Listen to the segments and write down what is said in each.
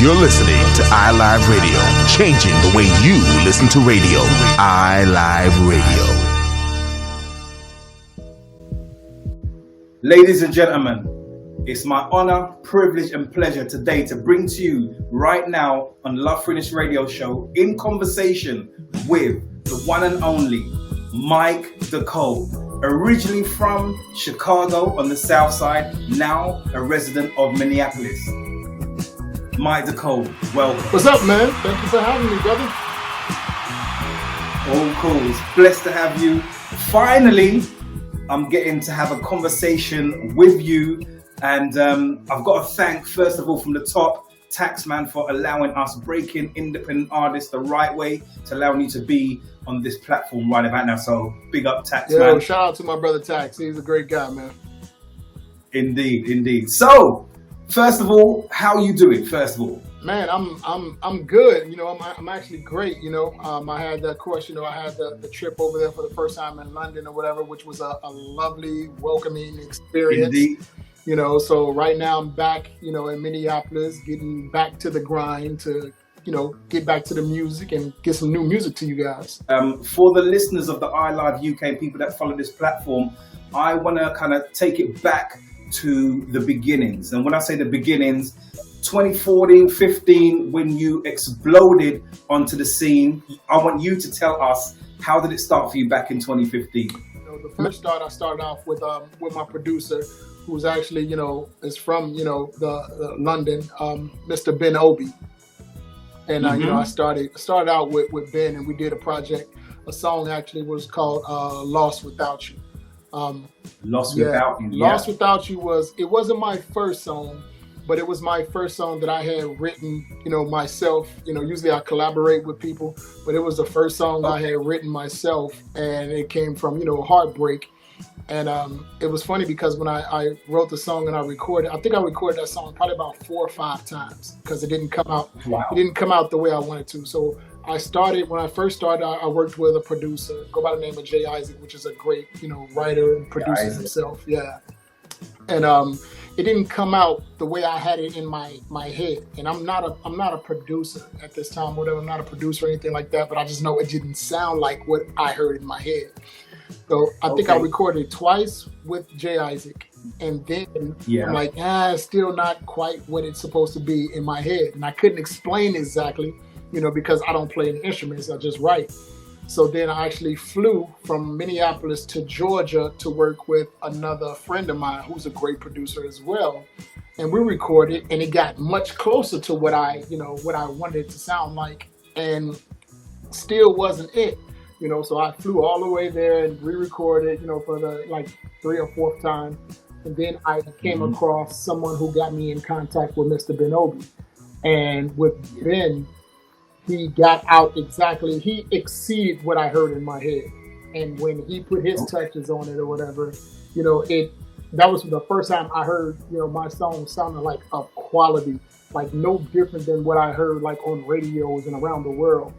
You're listening to iLive Radio, changing the way you listen to radio. iLive Radio. Ladies and gentlemen, it's my honor, privilege, and pleasure today to bring to you right now on Love Finish Radio Show in conversation with the one and only Mike DeCole, originally from Chicago on the South Side, now a resident of Minneapolis. Mike DeCole, welcome. What's up, man? Thank you for having me, brother. Oh, cool. It's blessed to have you. Finally, I'm getting to have a conversation with you. And I've got to thank, first of all, from the top, Taxman for allowing us breaking independent artists the right way, to allowing you to be on this platform right about now. So big up, Taxman. Yeah, shout out to my brother Tax. He's a great guy, man. Indeed, indeed. So, first of all, how you doing? First of all, man, I'm good. You know, I'm actually great. You know, I had that course. You know, I had the trip over there for the first time in London or whatever, which was a lovely, welcoming experience. Indeed. You know, so right now I'm back. You know, in Minneapolis, getting back to the grind to, you know, get back to the music and get some new music to you guys. For the listeners of the iLive UK, people that follow this platform, I want to kind of take it back to the beginnings. And when I say the beginnings, 2014, 15, when you exploded onto the scene, I want you to tell us, how did it start for you back in 2015? You know, the first start, I started off with my producer, who's actually, you know, is from, you know, the London, Mr. Ben Obi. And, you know, I started out with Ben, and we did a project. A song actually was called Lost Without You. Lost Without You wasn't my first song, but it was my first song that I had written, you know, myself. You know, usually I collaborate with people, but it was the first song I had written myself, and it came from, you know, heartbreak. And it was funny because when I wrote the song and I recorded that song probably about 4 or 5 times because it didn't come out. Wow. It didn't come out the way I wanted to. So when I first started, I worked with a producer, go by the name of Jay Isaac, which is a great, you know, writer and producer himself. Yeah. And it didn't come out the way I had it in my head. And I'm not a producer at this time, whatever. I'm not a producer or anything like that, but I just know it didn't sound like what I heard in my head. So I think I recorded twice with Jay Isaac, and then I'm like, still not quite what it's supposed to be in my head. And I couldn't explain exactly, you know, because I don't play any instruments, I just write. So then I actually flew from Minneapolis to Georgia to work with another friend of mine who's a great producer as well. And we recorded, and it got much closer to what I wanted it to sound like, and still wasn't it. You know, so I flew all the way there and re-recorded, you know, for the like 3rd or 4th time. And then I came across someone who got me in contact with Mr. Ben Obi. And with Ben, he exceeded what I heard in my head. And when he put his touches on it or whatever, you know, that was the first time I heard, you know, my song sounding like of quality, like no different than what I heard like on radios and around the world.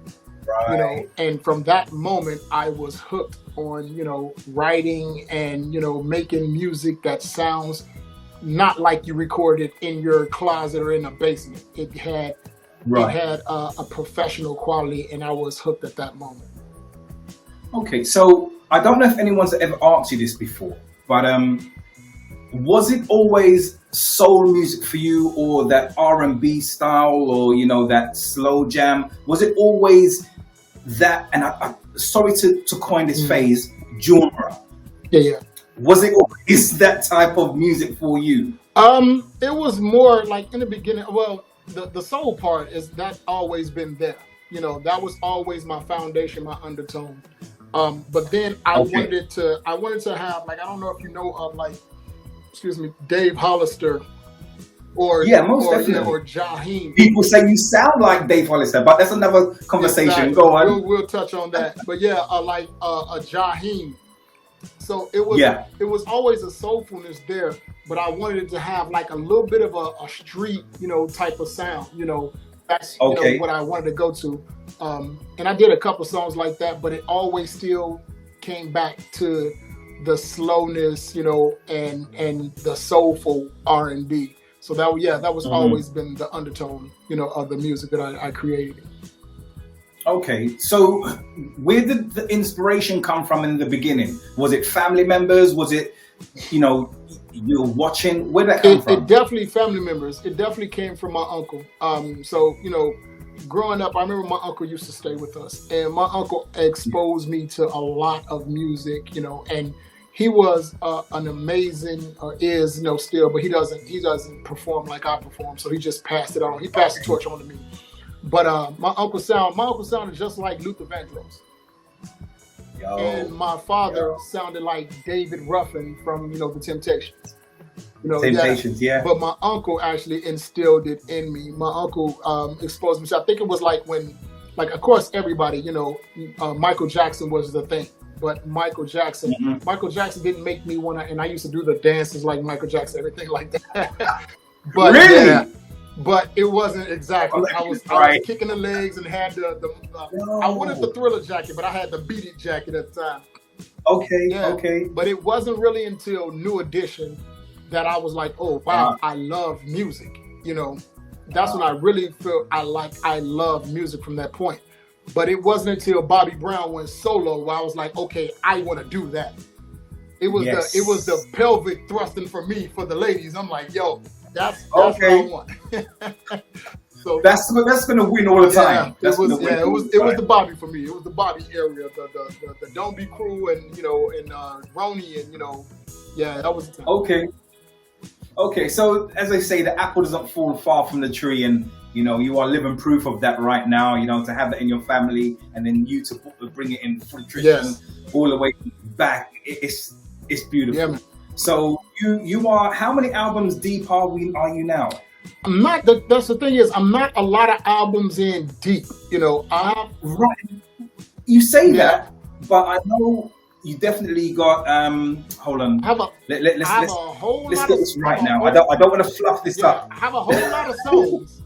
Right. You know, and from that moment, I was hooked on, you know, writing and, you know, making music that sounds not like you recorded in your closet or in a basement. It had a professional quality, and I was hooked at that moment. Okay, so I don't know if anyone's ever asked you this before, but was it always soul music for you, or that R&B style, or, you know, that slow jam? Was it always that, and I sorry to coin this phrase, genre? Yeah. Was it always that type of music for you? It was more like in the beginning. Well, the soul part is that always been there. You know, that was always my foundation, my undertone. But then I wanted to have, like, I don't know if you know of, like, Dave Hollister or Jairzinho. People say you sound like Dave Hollister, but that's another conversation. Exactly. Go on. We'll touch on that. But yeah, like a Jairzinho. So it was always a soulfulness there, but I wanted it to have like a little bit of a street, you know, type of sound. You know, that's you know, what I wanted to go to. And I did a couple songs like that, but it always still came back to the slowness, you know, and the soulful R&B. So that was always been the undertone, of the music that I created. Okay, so where did the inspiration come from in the beginning? Was it family members? Was it, you're watching? Where did that come from? It definitely family members. It definitely came from my uncle. So growing up, I remember my uncle used to stay with us, and my uncle exposed me to a lot of music, and he was an amazing, is still, but he doesn't perform like I perform, so he just passed it on. He passed the torch on to me. But my uncle sounded just like Luther Vandross. And my father sounded like David Ruffin from the Temptations. Temptations, yeah. But my uncle actually instilled it in me. My uncle exposed me. So I think it was like when, of course, everybody, Michael Jackson was the thing. But Michael Jackson didn't make me want to. And I used to do the dances like Michael Jackson, everything like that. But really? Yeah, but it wasn't exactly. I was kicking the legs and had I wanted the Thriller jacket, but I had the Beat It jacket at the time. Okay. But it wasn't really until New Edition that I was like, oh wow, I love music. That's when I really felt I love music from that point. But it wasn't until Bobby Brown went solo where I was like, okay, I want to do that. It was the pelvic thrusting for me, for the ladies. I'm like, yo, that's what I want. So that's gonna win all the time. It was the Bobby for me. It was the Bobby area, the Don't Be Cruel and and Roni and that was the time. Okay, so as I say, the apple doesn't fall far from the tree, and you are living proof of that right now. To have that in your family, and then you to bring it in full tradition all the way back. It's beautiful. Yeah, man. So you are, how many albums deep are you now? I'm not. That's the thing is, I'm not a lot of albums in deep. I have You say that, but I know. You definitely got. Hold on. Let's get this right now. I don't want to fluff this up. I have a whole lot of songs.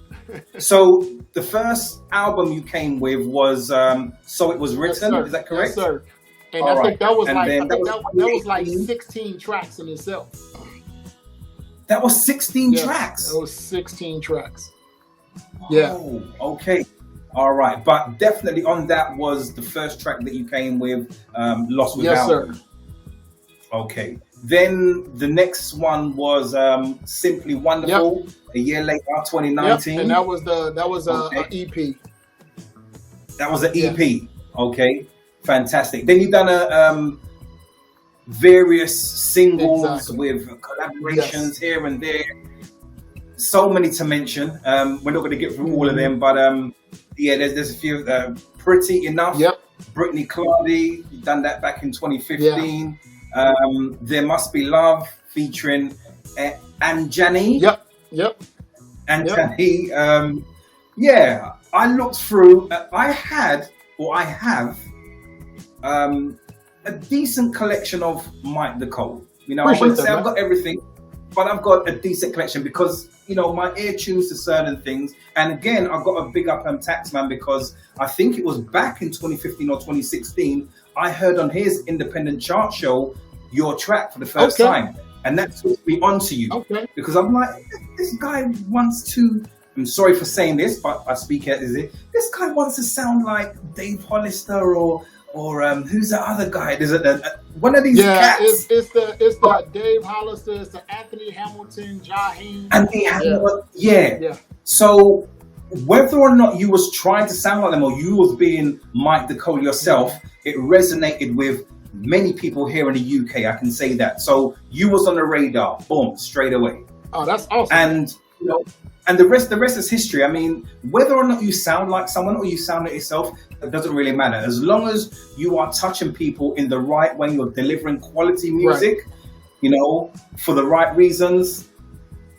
So the first album you came with was "So It Was Written." Yes, is that correct? Yes, sir. And I think that was that was like 16 tracks in itself. That was 16 tracks. That was 16 tracks. Oh, okay. All right, but definitely on that was the first track that you came with, Lost Without. Yes, sir. Okay. Then the next one was Simply Wonderful. Yep. A year later, 2019. Yep. And that was an EP. That was an EP. Yeah. Okay, fantastic. Then you've done a various singles with collaborations here and there. So many to mention. We're not going to get through all of them, but there's a few. Pretty Enough. Yep. Brittany Clardy, you've done that back in 2015. Yeah. There Must Be Love featuring Anjani. Yep. Anjani. I looked through. I have a decent collection of Mike the Cole. I wouldn't say I've got everything, but I've got a decent collection because my ear tunes to certain things. And again, I've got a big up Taxman because I think it was back in 2015 or 2016. I heard on his independent chart show your track for the first time, and that took me onto you because I'm like, this guy wants to. I'm sorry for saying this, but I speak as it. This guy wants to sound like Dave Hollister or who's the other guy? There's one of these cats. It's the Dave Hollister, it's the Anthony Hamilton, Jairzinho. Anthony Hamilton, yeah. So whether or not you was trying to sound like them or you was being Mike the Cole yourself, it resonated with many people here in the UK. I can say that. So you was on the radar, boom, straight away. Oh, that's awesome. And and the rest is history. I mean, whether or not you sound like someone or you sound like yourself, it doesn't really matter. As long as you are touching people in the right way, you're delivering quality music, for the right reasons,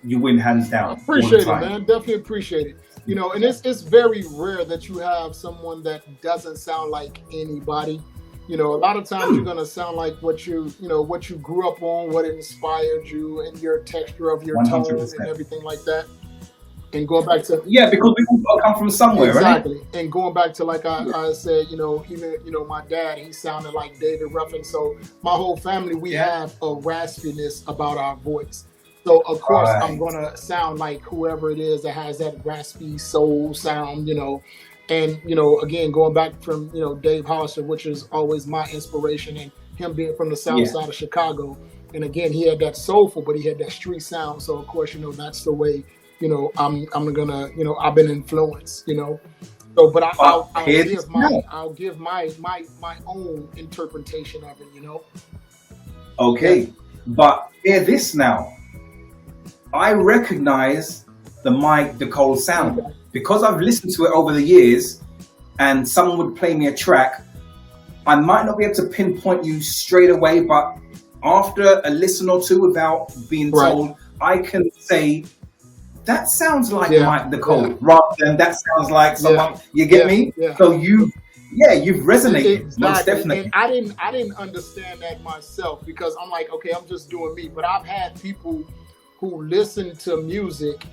you win hands down. I appreciate it, man. Definitely appreciate it. And it's very rare that you have someone that doesn't sound like anybody. A lot of times you're gonna sound like what you grew up on, what inspired you, and your texture of your 100%. Tone and everything like that. And going back to because we all come from somewhere, exactly. Right? And going back to like I said, even my dad, he sounded like David Ruffin. So my whole family, we have a raspiness about our voice. So of course I'm Right. gonna sound like whoever it is that has that raspy soul sound, And again, going back from Dave Hollister, which is always my inspiration, and him being from the South Yeah. Side of Chicago, and again he had that soulful, but he had that street sound. So of course, that's the way I'm gonna I've been influenced. So, but But I'll hear this give now. my own Okay. interpretation of it. Yeah. But hear this now. I recognize the Mike DeCole sound Okay. because I've listened to it over the years, and someone would play me a track. I might not be able to pinpoint you straight away, but after a listen or two without being Right. told, I can say that sounds like Yeah. Mike DeCole rather than that sounds like someone. You get me? Yeah. So you've resonated most Exactly. definitely. And I didn't understand that myself because I'm like, okay, I'm just doing me. But I've had people who listen to music,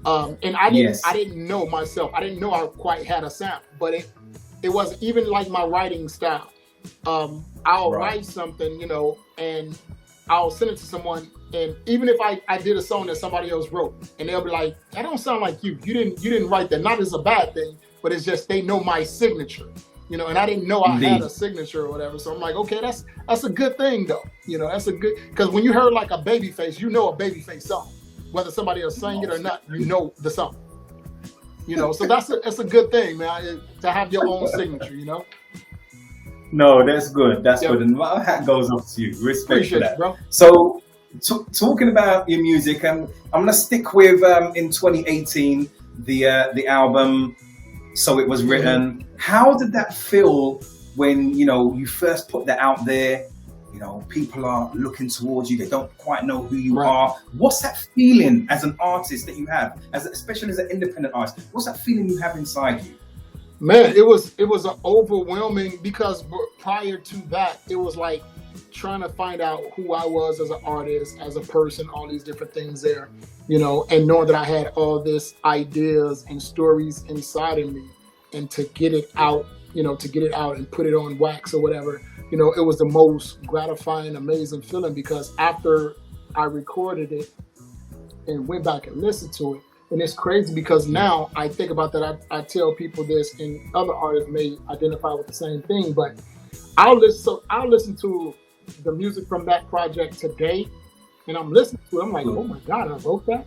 and I Yes. didn't know myself. I didn't know I quite had a sound, but it was even like my writing style. I'll Right. write something, and I'll send it to someone, and even if I did a song that somebody else wrote, and they'll be like, "That don't sound like you. You didn't write that." Not as a bad thing, but it's just they know my signature, and I didn't know I had Indeed. a signature or whatever. So I'm like, okay, that's a good thing though. That's a good, because when you heard like a Babyface, a Babyface song, whether somebody else sang it or not, you know the song. So that's a good thing, man, to have your own signature. No, that's good. That's Yep. good. And my hat goes off to you. Respect for Appreciate that. it, bro. So, talking about your music, and I'm gonna stick with in 2018 the album. So It Was Written. How did that feel when you first put that out there? People are looking towards you. They don't quite know who you Right. are. What's that feeling as an artist that you have, especially as an independent artist? What's that feeling you have inside you? Man, it was an overwhelming, because prior to that, it was like trying to find out who I was as an artist, as a person, all these different things there, and knowing that I had all this ideas and stories inside of me, and to get it out, and put it on wax or whatever, it was the most gratifying, amazing feeling, because after I recorded it and went back and listened to it. And it's crazy because now I think about that. I tell people this, and other artists may identify with the same thing. But I'll listen to the music from that project today, and I'm listening to it. I'm like, oh my God, I wrote that.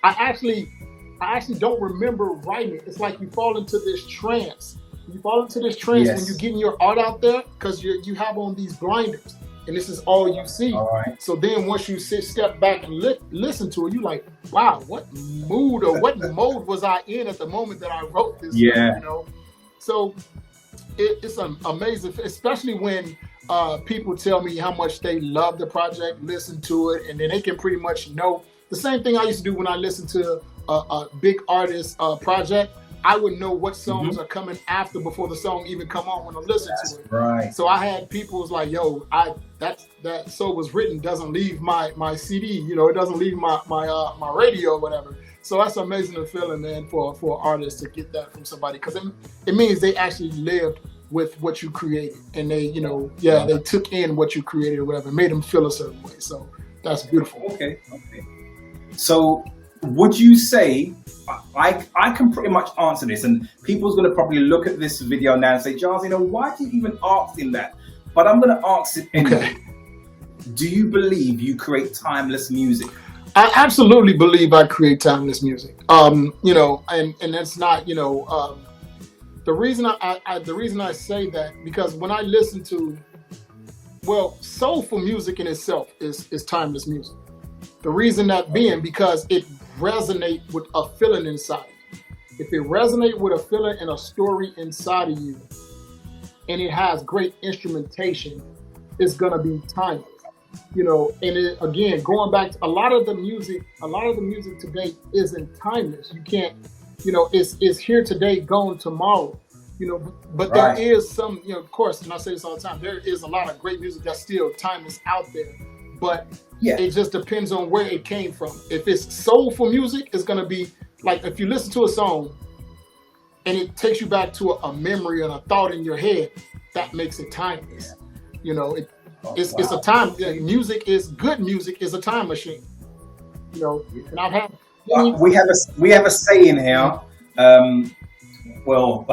I actually don't remember writing it. It's like you fall into this trance. You fall into this trance Yes. when you're getting your art out there, because you have on these blinders, and this is all you see. All right. So then once you step back and listen to it, you're like, wow, what mood or what mode was I in at the moment that I wrote this? Yeah. So it's an amazing, especially when people tell me how much they love the project, listen to it, and then they can pretty much know. The same thing I used to do when I listened to a big artist project. I would know what songs are coming after before the song even come on when I listen to it. Right. So I had people was like, yo, that So Was Written doesn't leave my CD, it doesn't leave my radio or whatever. So that's amazing feeling, man, for an artist to get that from somebody, because it means they actually lived with what you created, and they, they took in what you created or whatever, made them feel a certain way. So that's beautiful. Okay. So would you say, I can pretty much answer this, and people's going to probably look at this video now and say, Jairzinho, why do you even ask him that? But I'm going to ask it anyway. Okay. Do you believe you create timeless music? I absolutely believe I create timeless music. And that's not, the reason I say that, because when I listen to, soulful music in itself is timeless music. The reason that being because it resonates with a feeling inside you. If it resonates with a feeling and a story inside of you, and it has great instrumentation, it's gonna be timeless. And again, going back to a lot of the music today isn't timeless. You can't, it's here today, gone tomorrow. But Right. there is some, of course, and I say this all the time, there is a lot of great music that's still timeless out there. But Yeah. it just depends on where it came from. If it's soulful music, it's gonna be like, if you listen to a song and it takes you back to a memory and a thought in your head, that makes it timeless. It's a time. Good music is a time machine. And I've had we have a saying here. Well,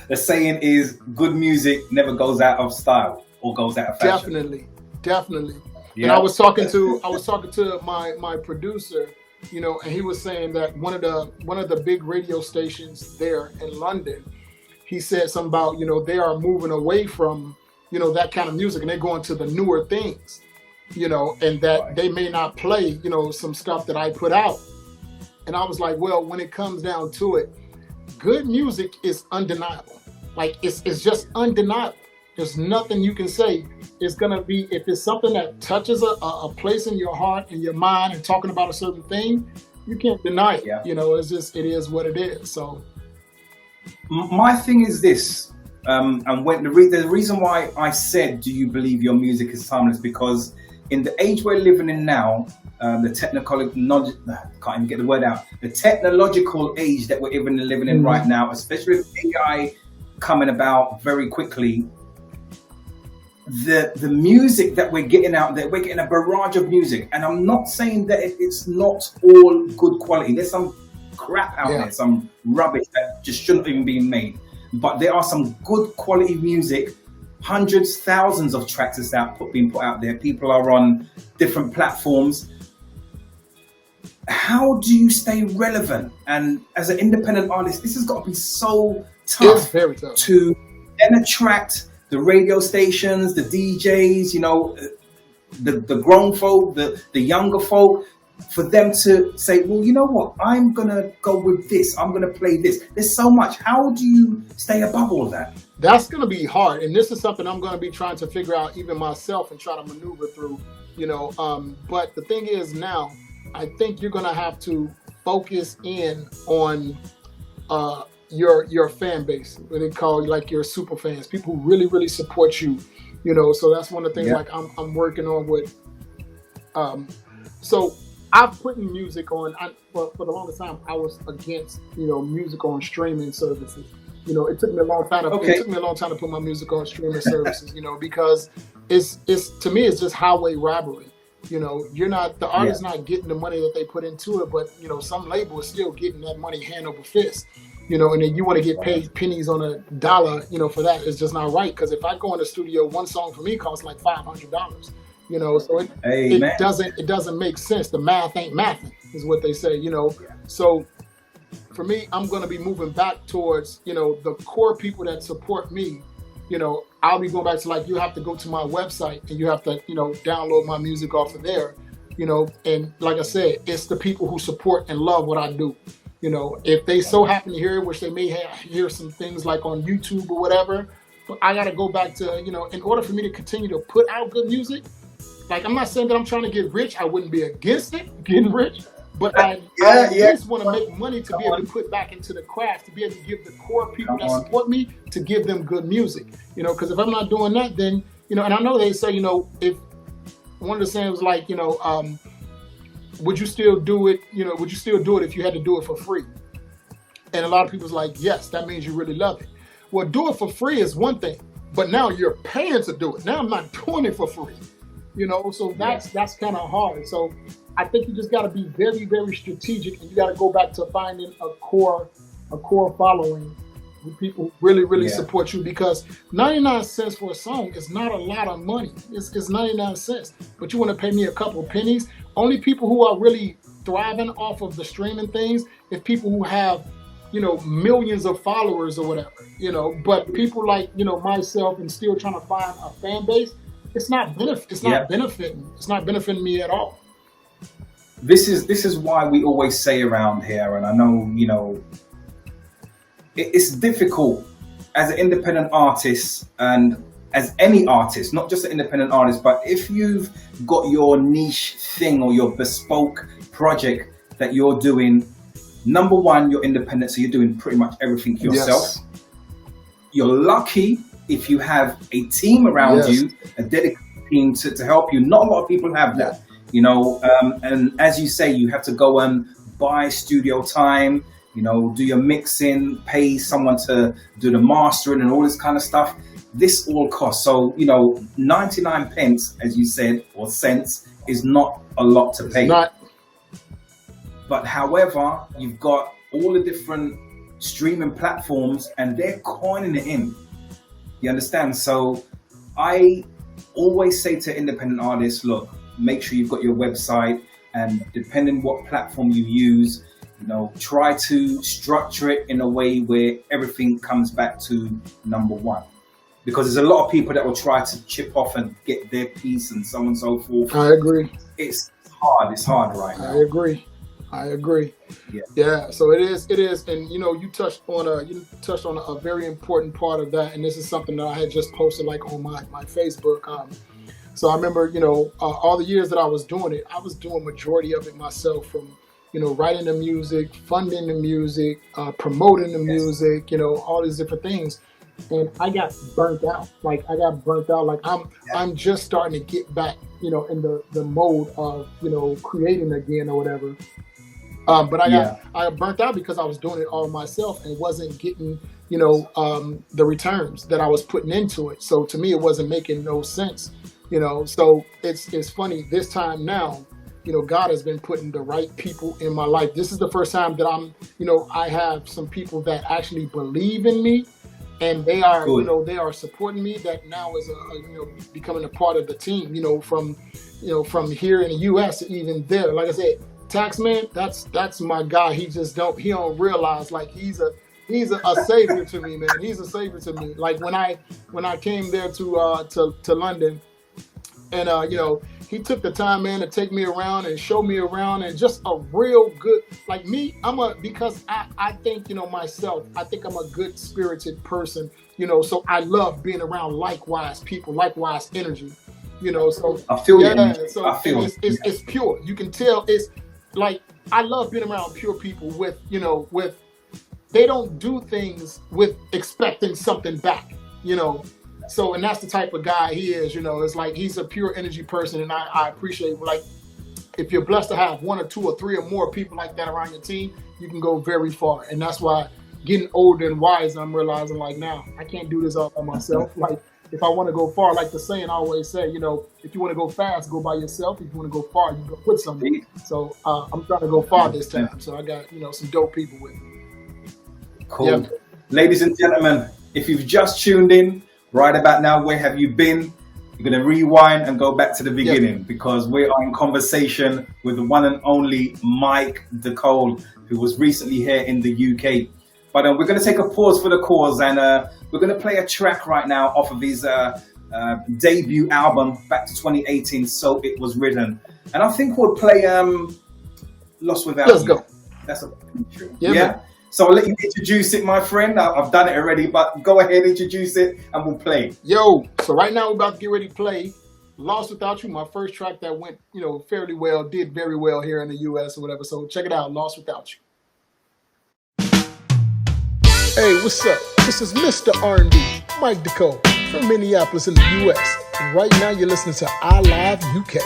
the saying is, good music never goes out of style or goes out of fashion. Definitely. Yeah. And I was talking to my producer, and he was saying that one of the big radio stations there in London, he said something about, they are moving away from, that kind of music, and they're going to the newer things, and that they may not play, some stuff that I put out. And I was like, well, when it comes down to it, good music is undeniable. Like it's just undeniable. There's nothing you can say. It's gonna be, if it's something that touches a place in your heart and your mind and talking about a certain thing, you can't deny it. Yeah. It's just, it is what it is. So my thing is this, and when the reason why I said, do you believe your music is timeless? Because in the age we're living in now, the can't even get the word out. The technological age that we're even living in right now, especially with AI coming about very quickly, the music that we're getting out there, we're getting a barrage of music. And I'm not saying that it's not all good quality. There's some crap out there, some rubbish that just shouldn't even be made. But there are some good quality music. Hundreds, thousands of tracks is being put out there. People are on different platforms. How do you stay relevant? And as an independent artist, this has got to be so tough. It's very tough to then attract the radio stations, the DJs, the grown folk, the younger folk, for them to say, well, you know what, I'm going to go with this. I'm going to play this. There's so much. How do you stay above all that? That's going to be hard. And this is something I'm going to be trying to figure out even myself and try to maneuver through, but the thing is now, I think you're going to have to focus in on your fan base, what they call like your super fans, people who really, really support you, so that's one of the things like I'm working on with. So I've put music on, for the longest time, I was against, music on streaming services. It took me a long time to put my music on streaming services, because it's to me, it's just highway robbery. You're not, the artist's not getting the money that they put into it, but some label is still getting that money hand over fist. And then you want to get paid pennies on a dollar, for that. It's just not right. Because if I go in the studio, one song for me costs like $500. So it doesn't make sense. The math ain't mathing, is what they say. So for me, I'm going to be moving back towards the core people that support me. I'll be going back to, like, you have to go to my website and you have to download my music off of there. And like I said, it's the people who support and love what I do. If they so happen to hear it, which they may hear some things like on YouTube or whatever, but I got to go back to, in order for me to continue to put out good music, like, I'm not saying that I'm trying to get rich. I wouldn't be against it, getting rich, but I just want to make money to be able to put back into the craft, to be able to give the core people that support me, to give them good music, because if I'm not doing that, then, and I know they say, if one of the sayings was like, would you still do it? Would you still do it if you had to do it for free? And a lot of people's like, yes, that means you really love it. Well, do it for free is one thing, but now you're paying to do it. Now I'm not doing it for free, so that's kind of hard. So I think you just got to be very, very strategic, and you got to go back to finding a core following with people who really, really support you, because 99 cents for a song is not a lot of money. It's 99 cents, but you want to pay me a couple of pennies. Only people who are really thriving off of the streaming things is people who have, millions of followers or whatever, but people like, myself and still trying to find a fan base, it's not benefiting me at all. This is why we always say around here, and I know, it's difficult as an independent artist, and as any artist, not just an independent artist, but if you've got your niche thing or your bespoke project that you're doing, number one, you're independent, so you're doing pretty much everything yourself. Yes. You're lucky if you have a team around you, a dedicated team to help you. Not a lot of people have that, and as you say, you have to go and buy studio time, do your mixing, pay someone to do the mastering and all this kind of stuff. This all costs. So, 99 pence, as you said, or cents, is not a lot to pay. But however, you've got all the different streaming platforms and they're coining it in. You understand? So I always say to independent artists, look, make sure you've got your website, and depending what platform you use, try to structure it in a way where everything comes back to number one. Because there's a lot of people that will try to chip off and get their piece and so on and so forth. I agree. It's hard. It's hard right now. I agree. Yeah. So it is, and you touched on a very important part of that, and this is something that I had just posted like on my Facebook. So I remember, all the years that I was doing it, I was doing majority of it myself, from writing the music, funding the music, promoting the music, all these different things. And I got burnt out. Like I'm just starting to get back, in the mode of, creating again or whatever. But I got burnt out because I was doing it all myself and wasn't getting, the returns that I was putting into it. So to me, it wasn't making no sense, So it's funny this time now. God has been putting the right people in my life. This is the first time that I'm, I have some people that actually believe in me, and they are, they are supporting me. That now is becoming a part of the team. From here in the U.S. to even there. Like I said, Taxman, that's my guy. He don't realize, like, he's a savior to me, man. He's a savior to me. Like when I came there to London, and he took the time, man, to take me around and show me around, and just a real good, like me, because I think, myself, I think I'm a good spirited person, so I love being around likewise people, likewise energy, so I feel so I feel it's pure. You can tell it's like, I love being around pure people with they don't do things with expecting something back, So, and that's the type of guy he is, it's like he's a pure energy person, and I appreciate, like, if you're blessed to have 1 or 2 or 3 or more people like that around your team, you can go very far. And that's why, getting older and wiser, I'm realizing, like, now I can't do this all by myself. Like, if I want to go far, like the saying I always say, if you want to go fast, go by yourself. If you want to go far, you go with somebody. So I'm trying to go far this time. So I got, some dope people with me. Cool. Yeah. Ladies and gentlemen, if you've just tuned in, right about now, where have you been? You're going to rewind and go back to the beginning, because we are in conversation with the one and only Mike DeCole, who was recently here in the UK. But we're going to take a pause for the cause, and we're going to play a track right now off of his debut album back to 2018, So It Was Written. And I think we'll play Lost Without You. Let's go. That's a feature. Yeah? So I'll let you introduce it, my friend. I've done it already, but go ahead, introduce it, and we'll play. Yo, so right now we're about to get ready to play Lost Without You, my first track that went, fairly well, did very well here in the U.S. or whatever. So check it out, Lost Without You. Hey, what's up? This is Mr. R&B, Mike DeCole, from Minneapolis in the U.S. And right now you're listening to I Live UK.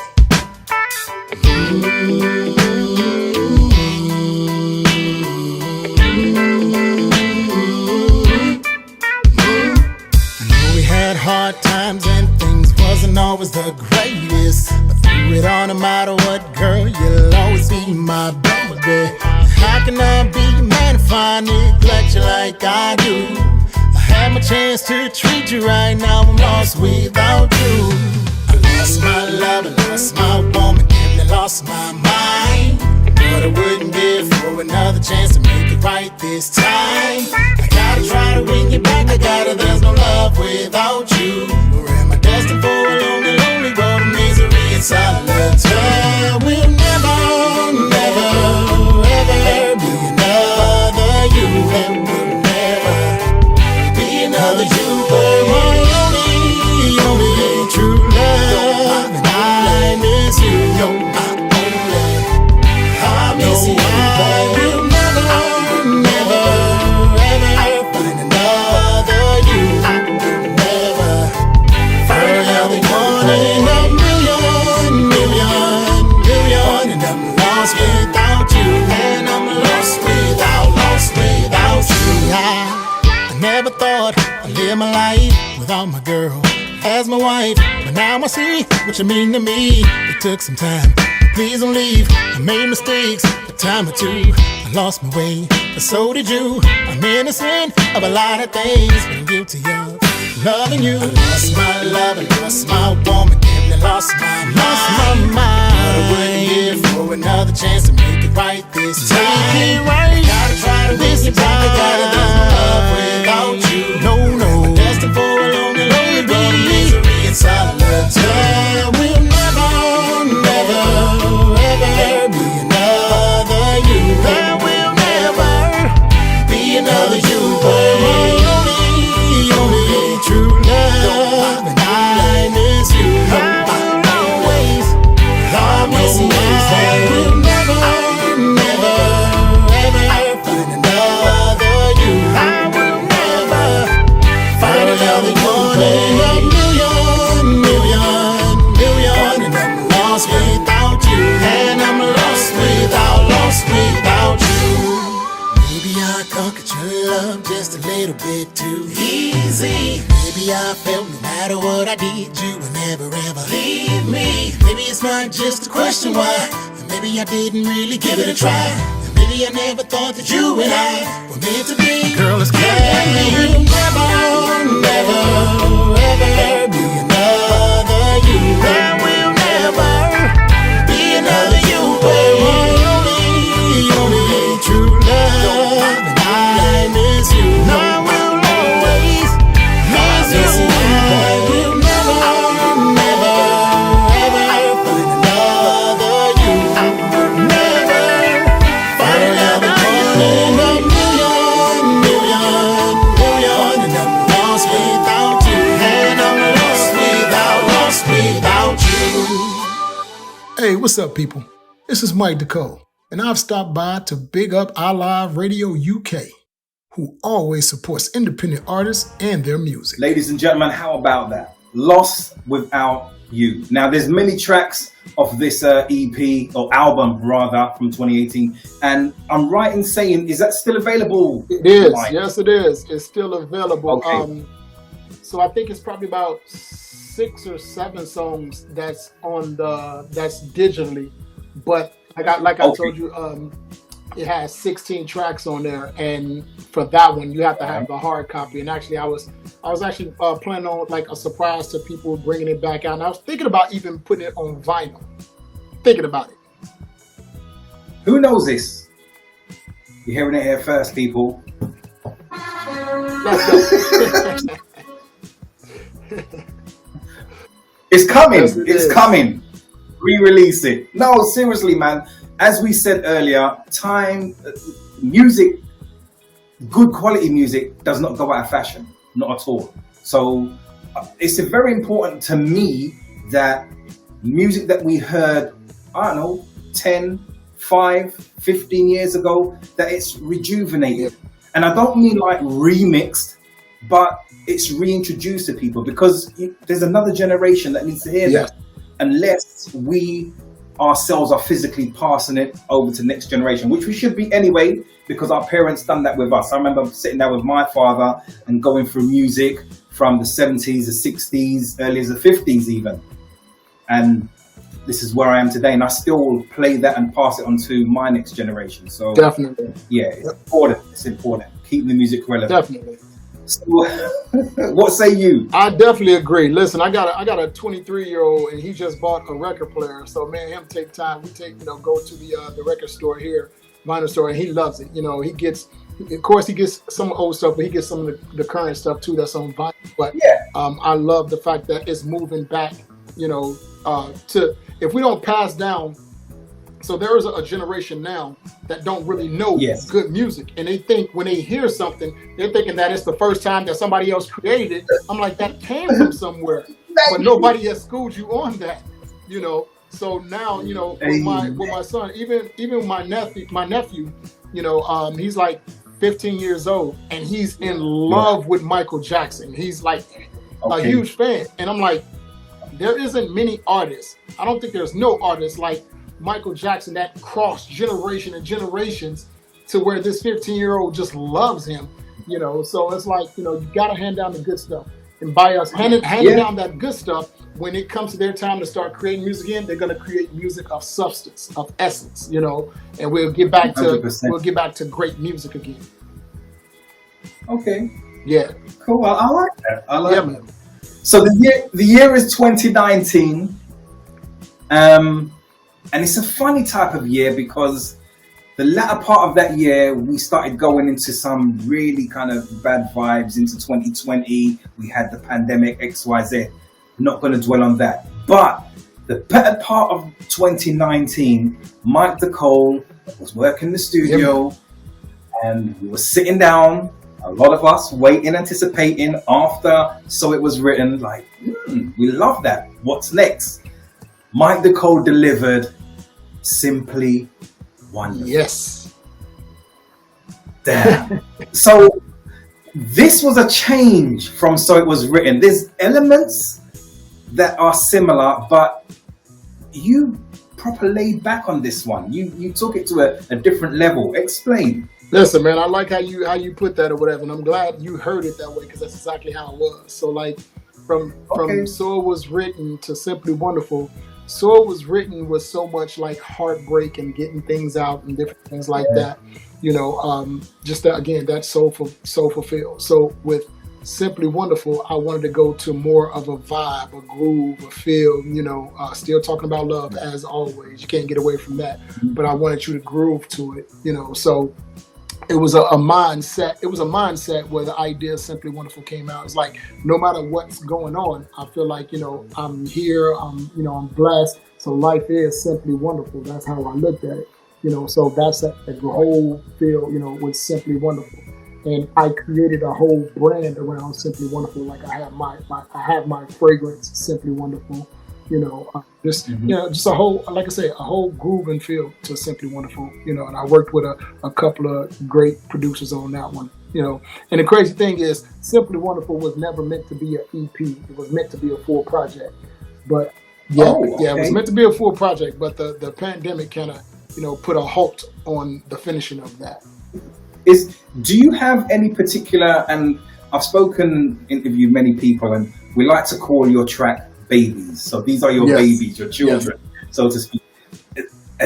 Hard times and things wasn't always the greatest, but through it all, no matter what, girl, you'll always be my baby. How can I be mad if I neglect you like I do? I had my chance to treat you right, now I'm lost without you. I lost my love, I lost my woman, and I lost my mind, but I wouldn't give for another chance to make it right this time. I gotta try to win you back, there's no love without you. Or am I destined for a lonely, lonely road of misery and solitude? We'll never, never, ever be another you. And we'll never be another you. But my only true love, and I miss you. You're my only, I miss you. I will never, never, ever find another you. I will never find another one in a million, and I'm lost without you, and I'm lost without you. I never thought I'd live my life without my girl as my wife, but now I see what you mean to me. It took some time, please don't leave. I made mistakes, but time or two, I lost my way, but so did you. I'm innocent of a lot of things, but I'm guilty of loving you. I lost my love, I lost my woman, and I lost my mind. But I wouldn't give for another chance to make it right this time. Make it right. Gotta try to miss you, gotta there's no love without you. No, I'm destined for a lonely road, misery and solitude. We'll never, ever be another you. There will never be another you, but my only true love, and I miss you. I will always, I miss you. We'll never, ever find another you. I will never find another one in a million, and I'm lost without you. And I'm lost without you. Maybe I conquered your love just a little bit too easy. Maybe I felt no matter what I did, you would never ever leave me. Maybe it's not just a question why, and maybe I didn't really give it a try. And maybe I never thought that you and I were meant to be. Girl, it's clear that we'll never, ever be another you. There will never be another you, but my only true love, and I miss you. I will always miss you. I will never, ever find another you. I will never find another one in a million, and I'm lost without you. And I'm lost without you. Hey, what's up, people? This is Mike DeCole, and I've stopped by to big up iLive Radio UK, who always supports independent artists and their music. Ladies and gentlemen, how about that? Lost Without You. Now, there's many tracks of this EP, or album rather, from 2018. And I'm right in saying, is that still available? It is. Mike? Yes, it is. It's still available. Okay. So I think it's probably about 6 or 7 songs that's digitally, but I told you, it has 16 tracks on there, and for that one you have to have the hard copy. And actually, I was actually planning on like a surprise to people bringing it back out. And I was thinking about even putting it on vinyl. Thinking about it. Who knows this? You're hearing it here first, people. Let's go. It's coming. Yes, It's coming. Re-release it. No, seriously, man. As we said earlier, music, good quality music does not go out of fashion. Not at all. So it's very important to me that music that we heard, I don't know, 10, 5, 15 years ago, that it's rejuvenated. And I don't mean like remixed, but it's reintroduced to people, because there's another generation that needs to hear that. Unless we ourselves are physically passing it over to the next generation, which we should be anyway, because our parents done that with us. I remember sitting down with my father and going through music from the 70s, the 60s, early as the 50s even. And this is where I am today, and I still play that and pass it on to my next generation. So definitely. Yeah, it's important. It's important. Keep the music relevant. Definitely. So, what say you? I definitely agree. Listen, I got a 23-year-old, and he just bought a record player. So me and him take time. We go to the record store here, vinyl store, and he loves it. He gets some old stuff, but he gets some of the current stuff too that's on vinyl. But I love the fact that it's moving back. To if we don't pass down. So there is a generation now that don't really know good music, and they think when they hear something, they're thinking that it's the first time that somebody else created it. I'm like, that came from somewhere, but nobody has schooled you on that, So now, with my son, even my nephew, he's like 15 years old, and he's in love with Michael Jackson. He's like a huge fan, and I'm like, there isn't many artists. I don't think there's no artist like Michael Jackson that crossed generation and generations to where this 15-year-old just loves him, So it's like, you gotta hand down the good stuff. And by us handing down that good stuff, when it comes to their time to start creating music again, they're going to create music of substance, of essence, you know, and we'll get back to 100%. Great music again. Okay. Yeah. Cool. I like that. I like that. Man. So the year is 2019. And it's a funny type of year because the latter part of that year, we started going into some really kind of bad vibes into 2020. We had the pandemic, XYZ. Not going to dwell on that. But the better part of 2019, Mike DeCole was working in the studio and we were sitting down, a lot of us waiting, anticipating after So It Was Written, like, we love that. What's next? Mike DeCole delivered Simply Wonderful. Yes. Damn. So this was a change from So It Was Written. There's elements that are similar, but you proper laid back on this one. You took it to a different level. Explain. Listen, man, I like how you put that or whatever, and I'm glad you heard it that way because that's exactly how it was. So like from So It Was Written to Simply Wonderful, So It Was Written was so much like heartbreak and getting things out and different things like that. You know, just that, again, that's so fulfilled. So with Simply Wonderful, I wanted to go to more of a vibe, a groove, a feel, you know, still talking about love as always. You can't get away from that. But I wanted you to groove to it, you know. So it was a mindset. It was a mindset where the idea of Simply Wonderful came out. It's like, no matter what's going on, I feel like, you know, I'm here, I'm blessed. So life is simply wonderful. That's how I looked at it, you know. So that's the whole feel, you know, was Simply Wonderful. And I created a whole brand around Simply Wonderful. Like I have my fragrance, Simply Wonderful. You know, just a whole, like I say, a whole groove and feel to Simply Wonderful. You know, and I worked with a couple of great producers on that one. You know, and the crazy thing is, Simply Wonderful was never meant to be an EP. It was meant to be a full project. But it was meant to be a full project. But the pandemic kind of, you know, put a halt on the finishing of that. Do you have any particular, and I've interviewed many people, and we like to call your track babies. So these are your babies, your children, so to speak.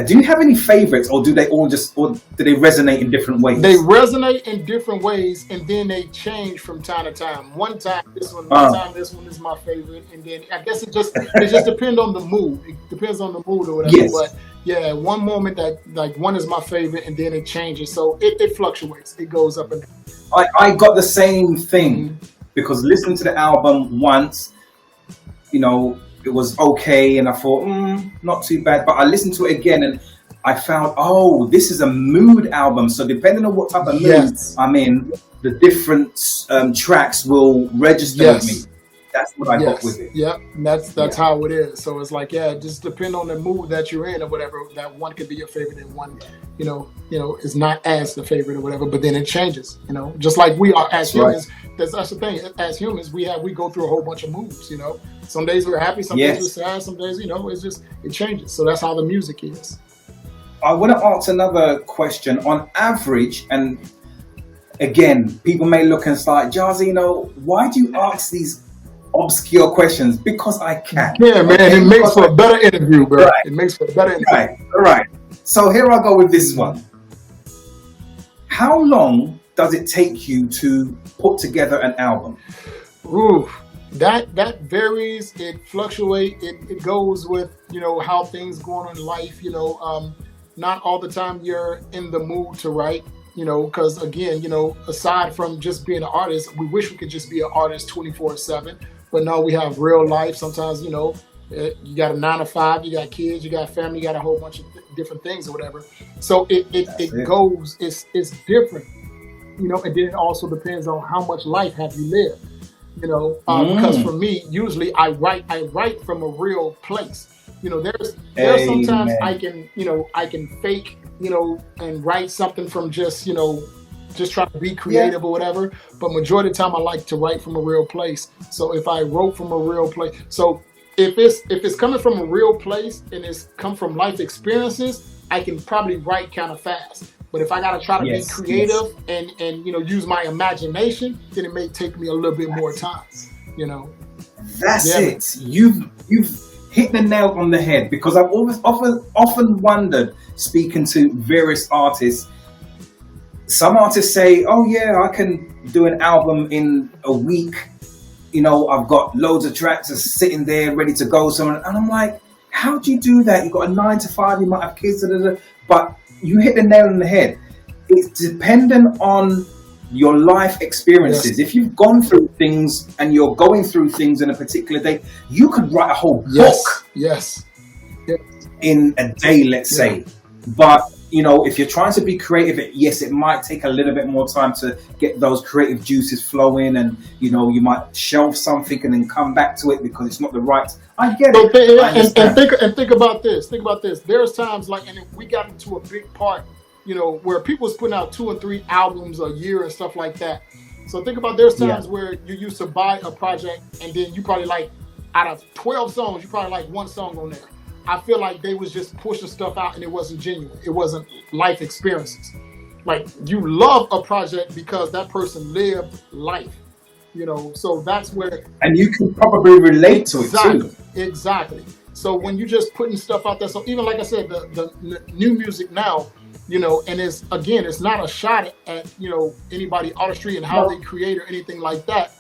Do you have any favorites, or do they resonate in different ways? They resonate in different ways, and then they change from time to time. One time this one this one is my favorite, and then I guess it just depends on the mood. It depends on the mood or whatever. Yes. But yeah, one moment that like one is my favorite, and then it changes. So it fluctuates. It goes up and down. I got the same thing because listening to the album once, you know, it was okay, and I thought, not too bad. But I listened to it again, and I found, this is a mood album. So depending on what type of mood I'm in, the different tracks will register with me. That's what I got with it. Yep, that's how it is. So it's like, it just depends on the mood that you're in or whatever. That one could be your favorite, and one, you know, is not as the favorite or whatever. But then it changes. You know, just like we are as humans. That's the thing. As humans, we go through a whole bunch of moods. You know, some days we're happy, some days we're sad, some days, you know, it changes. So that's how the music is. I want to ask another question. On average, and again, people may look and start, Jairzinho, why do you ask these obscure questions? Because I can. Yeah, man, it makes for a better interview, bro. Right. It makes for a better interview. Right. So here I go with this one. How long does it take you to put together an album? Ooh, that varies. It fluctuates. It goes with, you know, how things go on in life. You know, not all the time you're in the mood to write. You know, because again, you know, aside from just being an artist, we wish we could just be an artist 24/7. But no, we have real life. Sometimes, you know, you got a 9 to 5, you got kids, you got family, you got a whole bunch of different things or whatever. So it goes, it's different, you know, and then it also depends on how much life have you lived, you know, because for me, usually I write from a real place. You know, there's sometimes I can fake, you know, and write something from just, you know, just try to be creative or whatever. But majority of the time I like to write from a real place. So if I wrote from a real place, so if it's coming from a real place and it's come from life experiences, I can probably write kind of fast. But if I gotta try to be creative and you know, use my imagination, then it may take me a little bit more time. you know. That's Yeah. it. You've hit the nail on the head, because I've always often wondered, speaking to various artists. Some artists say, "Oh yeah, I can do an album in a week. You know, I've got loads of tracks just sitting there ready to go." Somewhere, and I'm like, "How do you do that? You've got a 9 to 5. You might have kids, but you hit the nail on the head. It's dependent on your life experiences. Yes. If you've gone through things and you're going through things in a particular day, you could write a whole book Yes. in a day, let's say. But you know, if you're trying to be creative, yes, it might take a little bit more time to get those creative juices flowing, and you know, you might shelve something and then come back to it because it's not the right. I get it. I understand. And think about this. Think about this. There's times like, and we got into a big part, you know, where people was putting out 2 or 3 albums a year and stuff like that. So think about, there's times where you used to buy a project and then you probably like, out of 12 songs, you probably like 1 song on there. I feel like they was just pushing stuff out and it wasn't genuine. It wasn't life experiences. Like, you love a project because that person lived life, you know. So that's where, and you can probably relate to it too. Exactly. So when you just putting stuff out there, so even like I said, the new music now, you know, and it's not a shot at, you know, anybody artistry and how they create or anything like that.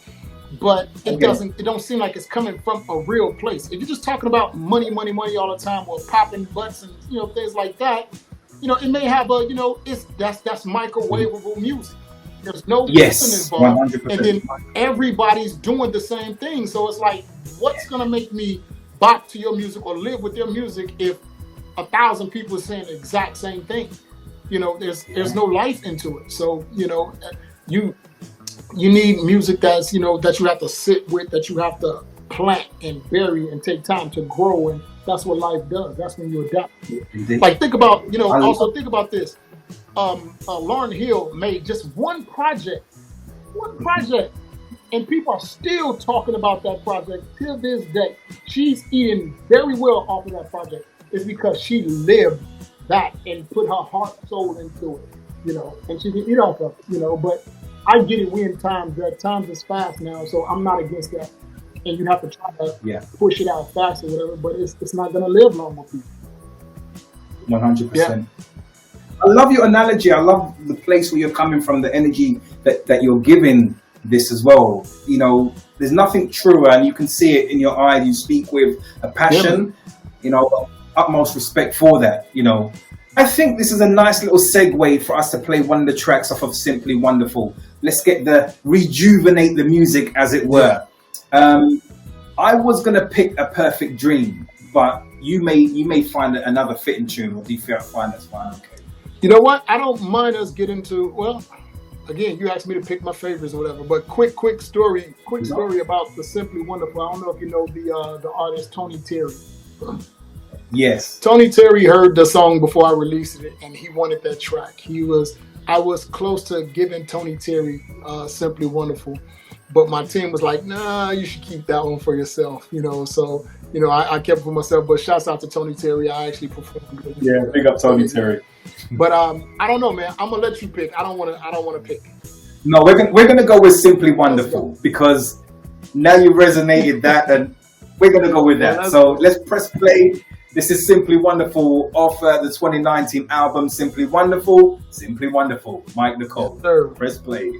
But it don't seem like it's coming from a real place. If you're just talking about money all the time, or popping butts and, you know, things like that, you know, it may have a, you know, that's microwavable music. There's no person involved, 100%. and then everybody's doing the same thing. So it's like, what's gonna make me bop to your music or live with your music if 1,000 people are saying the exact same thing? You know, there's no life into it. So, you know, you need music that's, you know, that you have to sit with, that you have to plant and bury and take time to grow, and that's what life does. That's when you adapt. Like, think about, you know, also think about this. Lauryn Hill made just one project, and people are still talking about that project till this day. She's eating very well off of that project. It's because she lived that and put her heart, soul into it, you know, and she can eat off of it, you know. But I get it, we in times is fast now, so I'm not against that. And you have to try to push it out fast or whatever, but it's not going to live long with people. 100%. Yeah. I love your analogy. I love the place where you're coming from, the energy that you're giving this as well. You know, there's nothing truer, and you can see it in your eyes. You speak with a passion, you know, utmost respect for that, you know. I think this is a nice little segue for us to play one of the tracks off of Simply Wonderful. Let's rejuvenate the music, as it were. I was going to pick A Perfect Dream, but you may find another fitting tune, or do you find that's fine? Okay. You know what? I don't mind us get into, well, again, you asked me to pick my favorites or whatever, but quick story about the Simply Wonderful. I don't know if you know the artist Tony Terry. Yes. Tony Terry heard the song before I released it, and he wanted that track. I was close to giving Tony Terry Simply Wonderful, but my team was like, nah, you should keep that one for yourself, you know. So, you know, I kept it for myself, but shouts out to Tony Terry. I actually performed good. Yeah, big up Tony Terry. But I don't know, man. I'm gonna let you pick. I don't want to pick. No, we're gonna go with Simply Wonderful, because now you resonated that, and we're gonna go with that. So let's press play. This is Simply Wonderful off the 2019 album Simply Wonderful. Simply Wonderful. Mike Nicole. Yes, press play.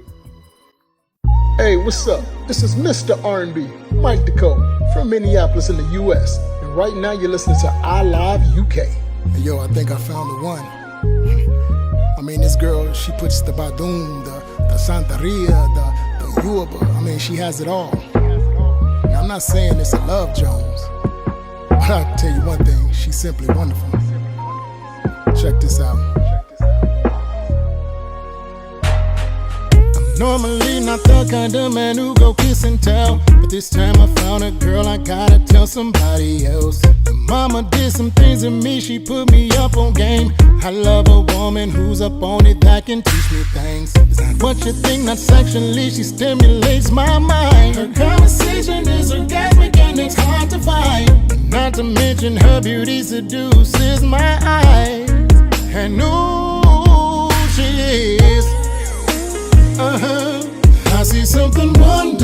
Hey, what's up? This is Mr. R&B, Mike Nicole, from Minneapolis in the U.S. And right now you're listening to I Live UK. Hey, yo, I think I found the one. I mean, this girl, she puts the Badoon, the Santeria, the Yoruba. I mean, she has it all. Now, I'm not saying it's a Love Jones, but I'll tell you one thing, she's simply wonderful. Check this out. Normally not the kind of man who go kiss and tell, but this time I found a girl, I gotta tell somebody else. The mama did some things to me, she put me up on game. I love a woman who's up on it, that can teach me things. It's not what you think, not sexually, she stimulates my mind. Her conversation is orgasmic and it's hard to find. Not to mention her beauty seduces my eyes. And who she is, I see something wonderful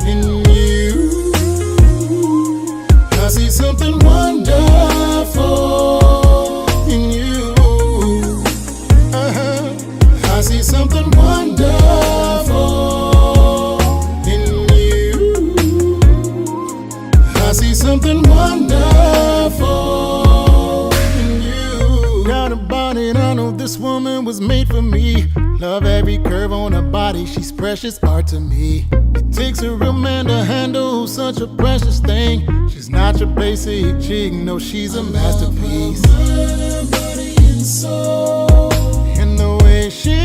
in you. I see something wonderful in you. I see something wonderful in you. I see something wonderful in you. Doubt about it, I know this woman was made for me. Love every curve on her body, she's precious art to me. It takes a real man to handle such a precious thing. She's not your basic chick, no, she's a masterpiece. Her body and soul, and the way she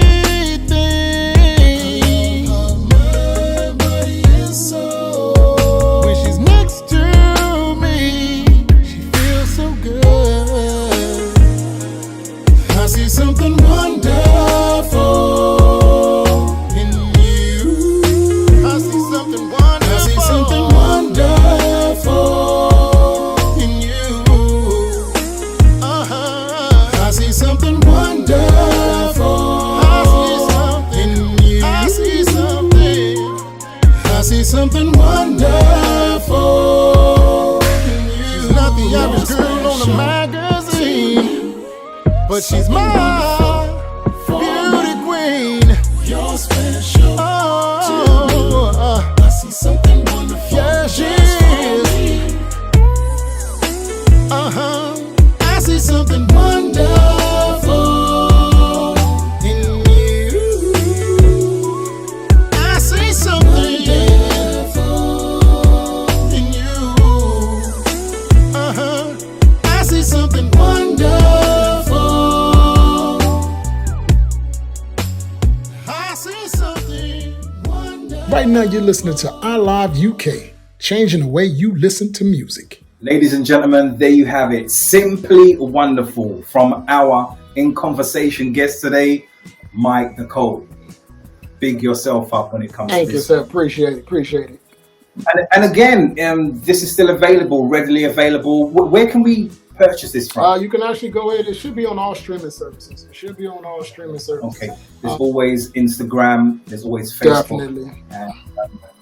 thinks. Her body and soul. When she's next to me, she feels so good. I see something wonderful in you. I see something wonderful. I see something wonderful in you. I see something wonderful in you. I see something. I see something wonderful in you. She's not the average girl on a magazine, but she's my beauty queen. You're special to me. I see something wonderful. Yeah, she is. I see something wonderful in you. I see something wonderful in you. I see something wonderful. I see something wonderful. Right now, you're listening to iLive UK, changing the way you listen to music. Ladies and gentlemen, there you have it. Simply wonderful from our In Conversation guest today, Mike the Code. Big yourself up when it comes Thank to you, this. sir. Appreciate it. And again, this is still available, readily available. Where can we purchase this from? You can actually go ahead. It should be on all streaming services. Okay. There's always Instagram. There's always Facebook. Definitely. And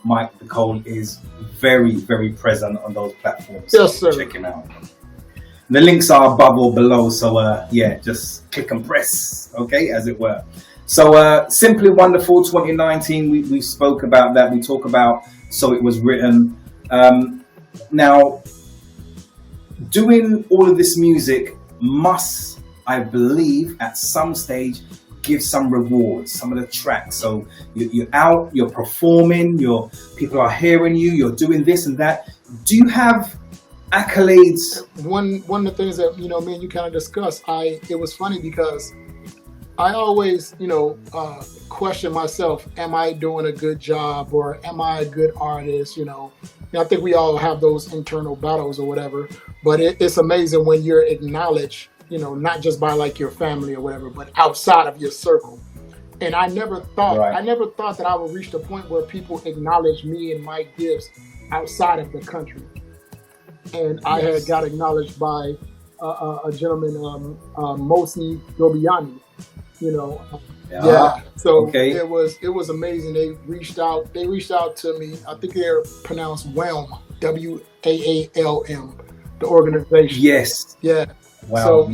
Mike the Code is very, very present on those platforms. Yes, sir. Check him out. The links are above or below. So, just click and press, okay, as it were. So, Simply Wonderful 2019, we spoke about that. We talk about So It Was Written. Now, doing all of this music must, I believe, at some stage, give some rewards, some of the tracks. So you're out, you're performing, people are hearing you, you're doing this and that. Do you have accolades? One of the things that, me and you kind of discussed, it was funny because I always, question myself, am I doing a good job or am I a good artist? I think we all have those internal battles or whatever, but it's amazing when you're acknowledged, not just by like your family or whatever, but outside of your circle. And I never thought that I would reach the point where people acknowledge me and my gifts outside of the country. And I had got acknowledged by a gentleman, Mosi Dobiani, So it was amazing. They reached out to me. I think they're pronounced WALM, WAALM, the organization. Yes. Yeah. Wow. So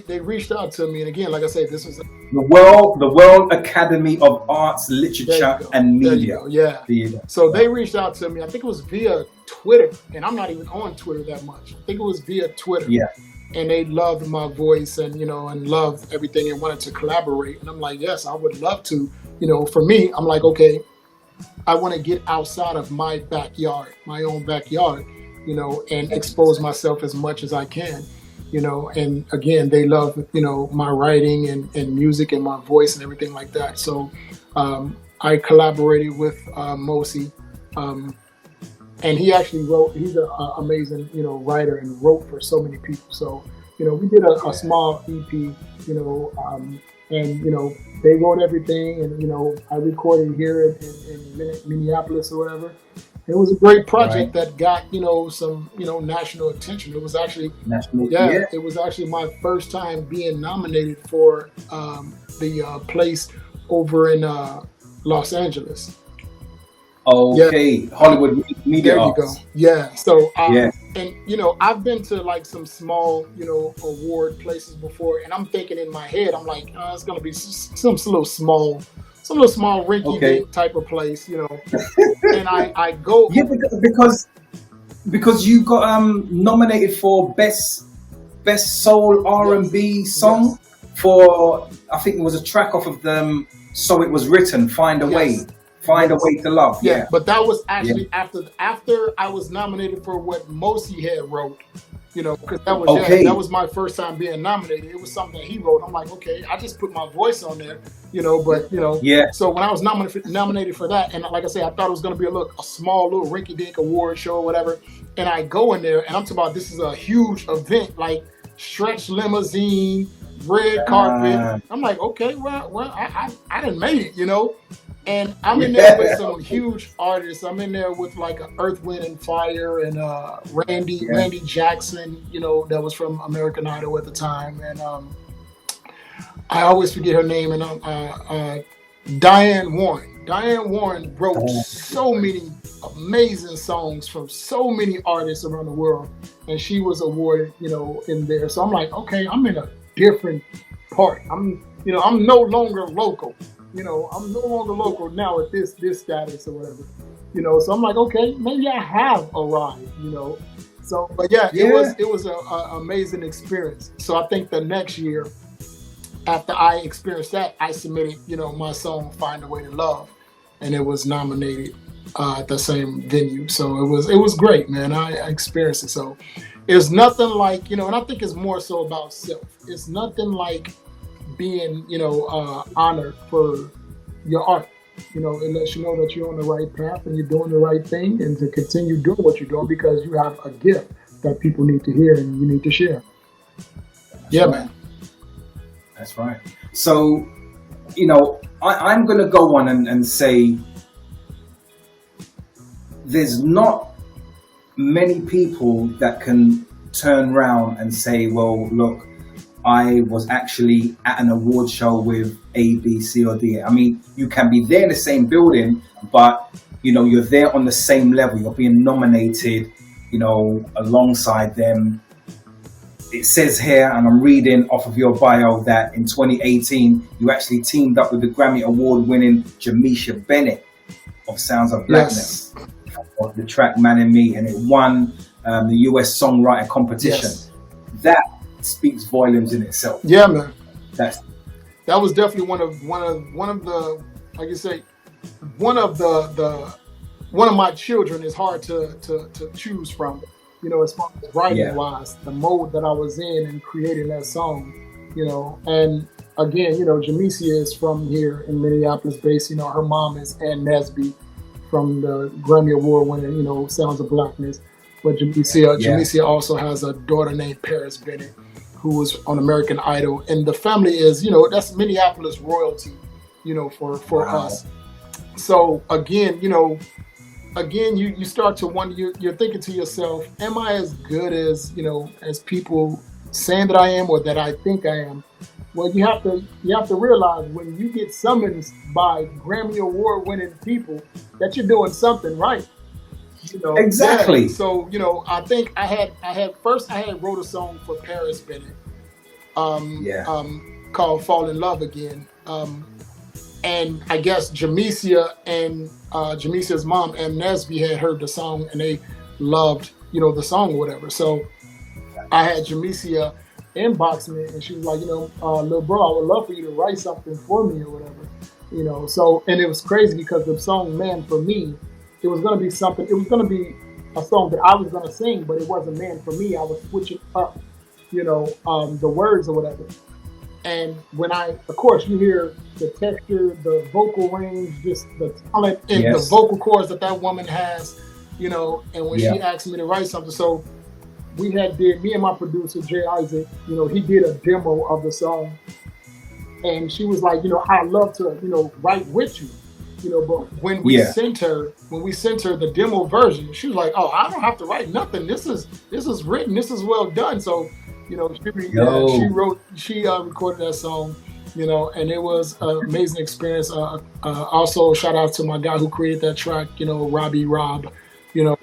they reached out to me, and again, like I said, this was the World Academy of Arts, Literature and Media. Yeah. So they reached out to me. I think it was via Twitter, and I'm not even on Twitter that much. I think it was via Twitter. Yeah. And they loved my voice and and loved everything and wanted to collaborate. And I'm like, yes, I would love to. For me, I'm like, okay, I want to get outside of my backyard, my own backyard, and expose myself as much as I can. And again, they love, my writing and music and my voice and everything like that. So I collaborated with Mosi, and he actually wrote, he's an amazing, writer and wrote for so many people. So, we did a small EP, and, they wrote everything and, I recorded here in Minneapolis or whatever. It was a great project that got, some, national attention. It was actually, it was actually my first time being nominated for the Place over in Los Angeles. Okay, Yeah. Hollywood Media There you Arts. go. Yeah. So, Yeah. and I've been to like some small, award places before, and I'm thinking in my head, I'm like, it's gonna be some little small rinky Okay. dink type of place, And I go. Yeah, because you got nominated for best soul R&B song for, I think it was a track off of them. So It Was Written, Find a Way to Love. Yeah, but that was actually after I was nominated for what Mosi had wrote, because that was that was my first time being nominated. It was something that he wrote. I'm like, okay, I just put my voice on there, but So when I was nominated for that, and like I say, I thought it was going to be a small little rinky dink award show or whatever, and I go in there and I'm talking about this is a huge event, like stretch limousine, red carpet. I'm like, okay, well, I done made it, And I'm in there with some huge artists. I'm in there with like Earth, Wind and Fire and Randy Jackson, that was from American Idol at the time. And I always forget her name. And Diane Warren. Diane Warren wrote so many amazing songs from so many artists around the world. And she was awarded, in there. So I'm like, okay, I'm in a different part. I'm no longer local. I'm no longer local now at this status or whatever. So I'm like, okay, maybe I have arrived, So, but it was an amazing experience. So I think the next year, after I experienced that, I submitted, my song "Find a Way to Love," and it was nominated at the same venue. So it was great, man. I experienced it. So it's nothing like, and I think it's more so about self. It's nothing like being, honored for your art. It lets you know that you're on the right path and you're doing the right thing, and to continue doing what you're doing because you have a gift that people need to hear and you need to share. Man. That's right. So, I'm going to go on and say there's not many people that can turn around and say, well, look, I was actually at an award show with A, B, C, or D. I mean, you can be there in the same building, but, you're there on the same level. You're being nominated, alongside them. It says here, and I'm reading off of your bio, that in 2018, you actually teamed up with the Grammy Award-winning Jamisha Bennett of Sounds of Blackness of the track Man in Me, and it won the US Songwriter Competition. Yes. That speaks volumes in itself. Yeah, man. That was definitely one of the, like you say, one of my children is hard to choose from, as far as writing wise, the mode that I was in and creating that song, and again, Jamisha is from here in Minneapolis based, her mom is Ann Nesby from the Grammy Award winning, Sounds of Blackness. But Jamisha also has a daughter named Paris Bennett, who was on American Idol, and the family is, that's Minneapolis royalty, for us. So again, you start to wonder. You're thinking to yourself, am I as good as as people saying that I am or that I think I am? Well, you have to realize when you get summoned by Grammy Award winning people that you're doing something right. Exactly. Yeah. So I think I had wrote a song for Paris Bennett, called "Fall in Love Again," and I guess Jamisha and Jamisha's mom Ann Nesby had heard the song and they loved the song or whatever. So I had Jamisha inbox me and she was like, little bro, I would love for you to write something for me or whatever. So, and it was crazy because the song "Man for Me," it was going to be something. It was going to be a song that I was going to sing, but it wasn't "Man for Me." I was switching up, the words or whatever. And when of course, you hear the texture, the vocal range, just the talent and the vocal cords that woman has, and when she asked me to write something, so me and my producer, Jay Isaac, he did a demo of the song. And she was like, I'd love to, write with you. But when we sent her the demo version, she was like, oh, I don't have to write nothing. This is written. This is well done. So, she recorded that song. you know, and it was an amazing experience. Also, shout out to my guy who created that track, you know, Rob, you know,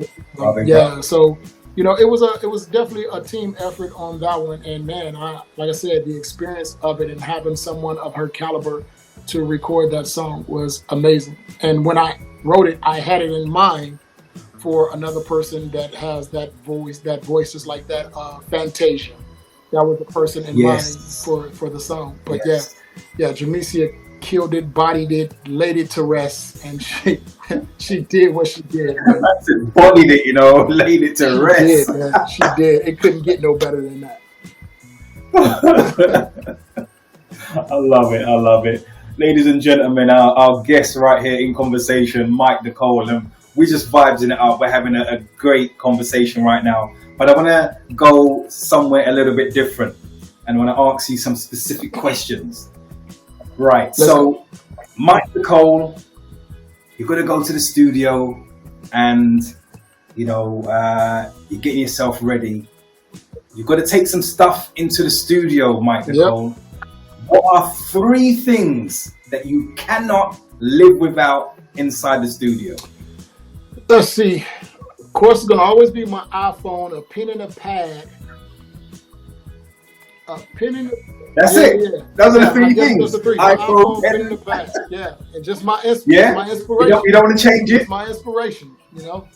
yeah. So, you know, it was definitely a team effort on that one. And man, like I said, the experience of it and having someone of her caliber to record that song was amazing. And when I wrote it, I had it in mind for another person that has that voice is like that, Fantasia. That was the person in mind for the song. But yeah, Jamesia killed it, bodied it, laid it to rest, and she did what she did. Bodied it, you know, laid it to rest. She did, man. She did. It couldn't get no better than that. I love it. Ladies and gentlemen, our guest right here in conversation, Mike Nicole, and we just vibing it up. We're having a great conversation right now. But I want to go somewhere a little bit different, and I want to ask you some specific questions. Right. So, Mike Nicole, you're going to go to the studio, and you know you're getting yourself ready. You've got to take some stuff into the studio, Mike Nicole. Yep. What are 3 things that you cannot live without inside the studio? Let's see. Of course, it's going to always be my iPhone, a pen and a pad. That's it. Yeah. Those are the 3 things. Those are 3. iPhone, pen and a pad. Yeah. And just my inspiration. You don't want to change it? It's my inspiration, you know?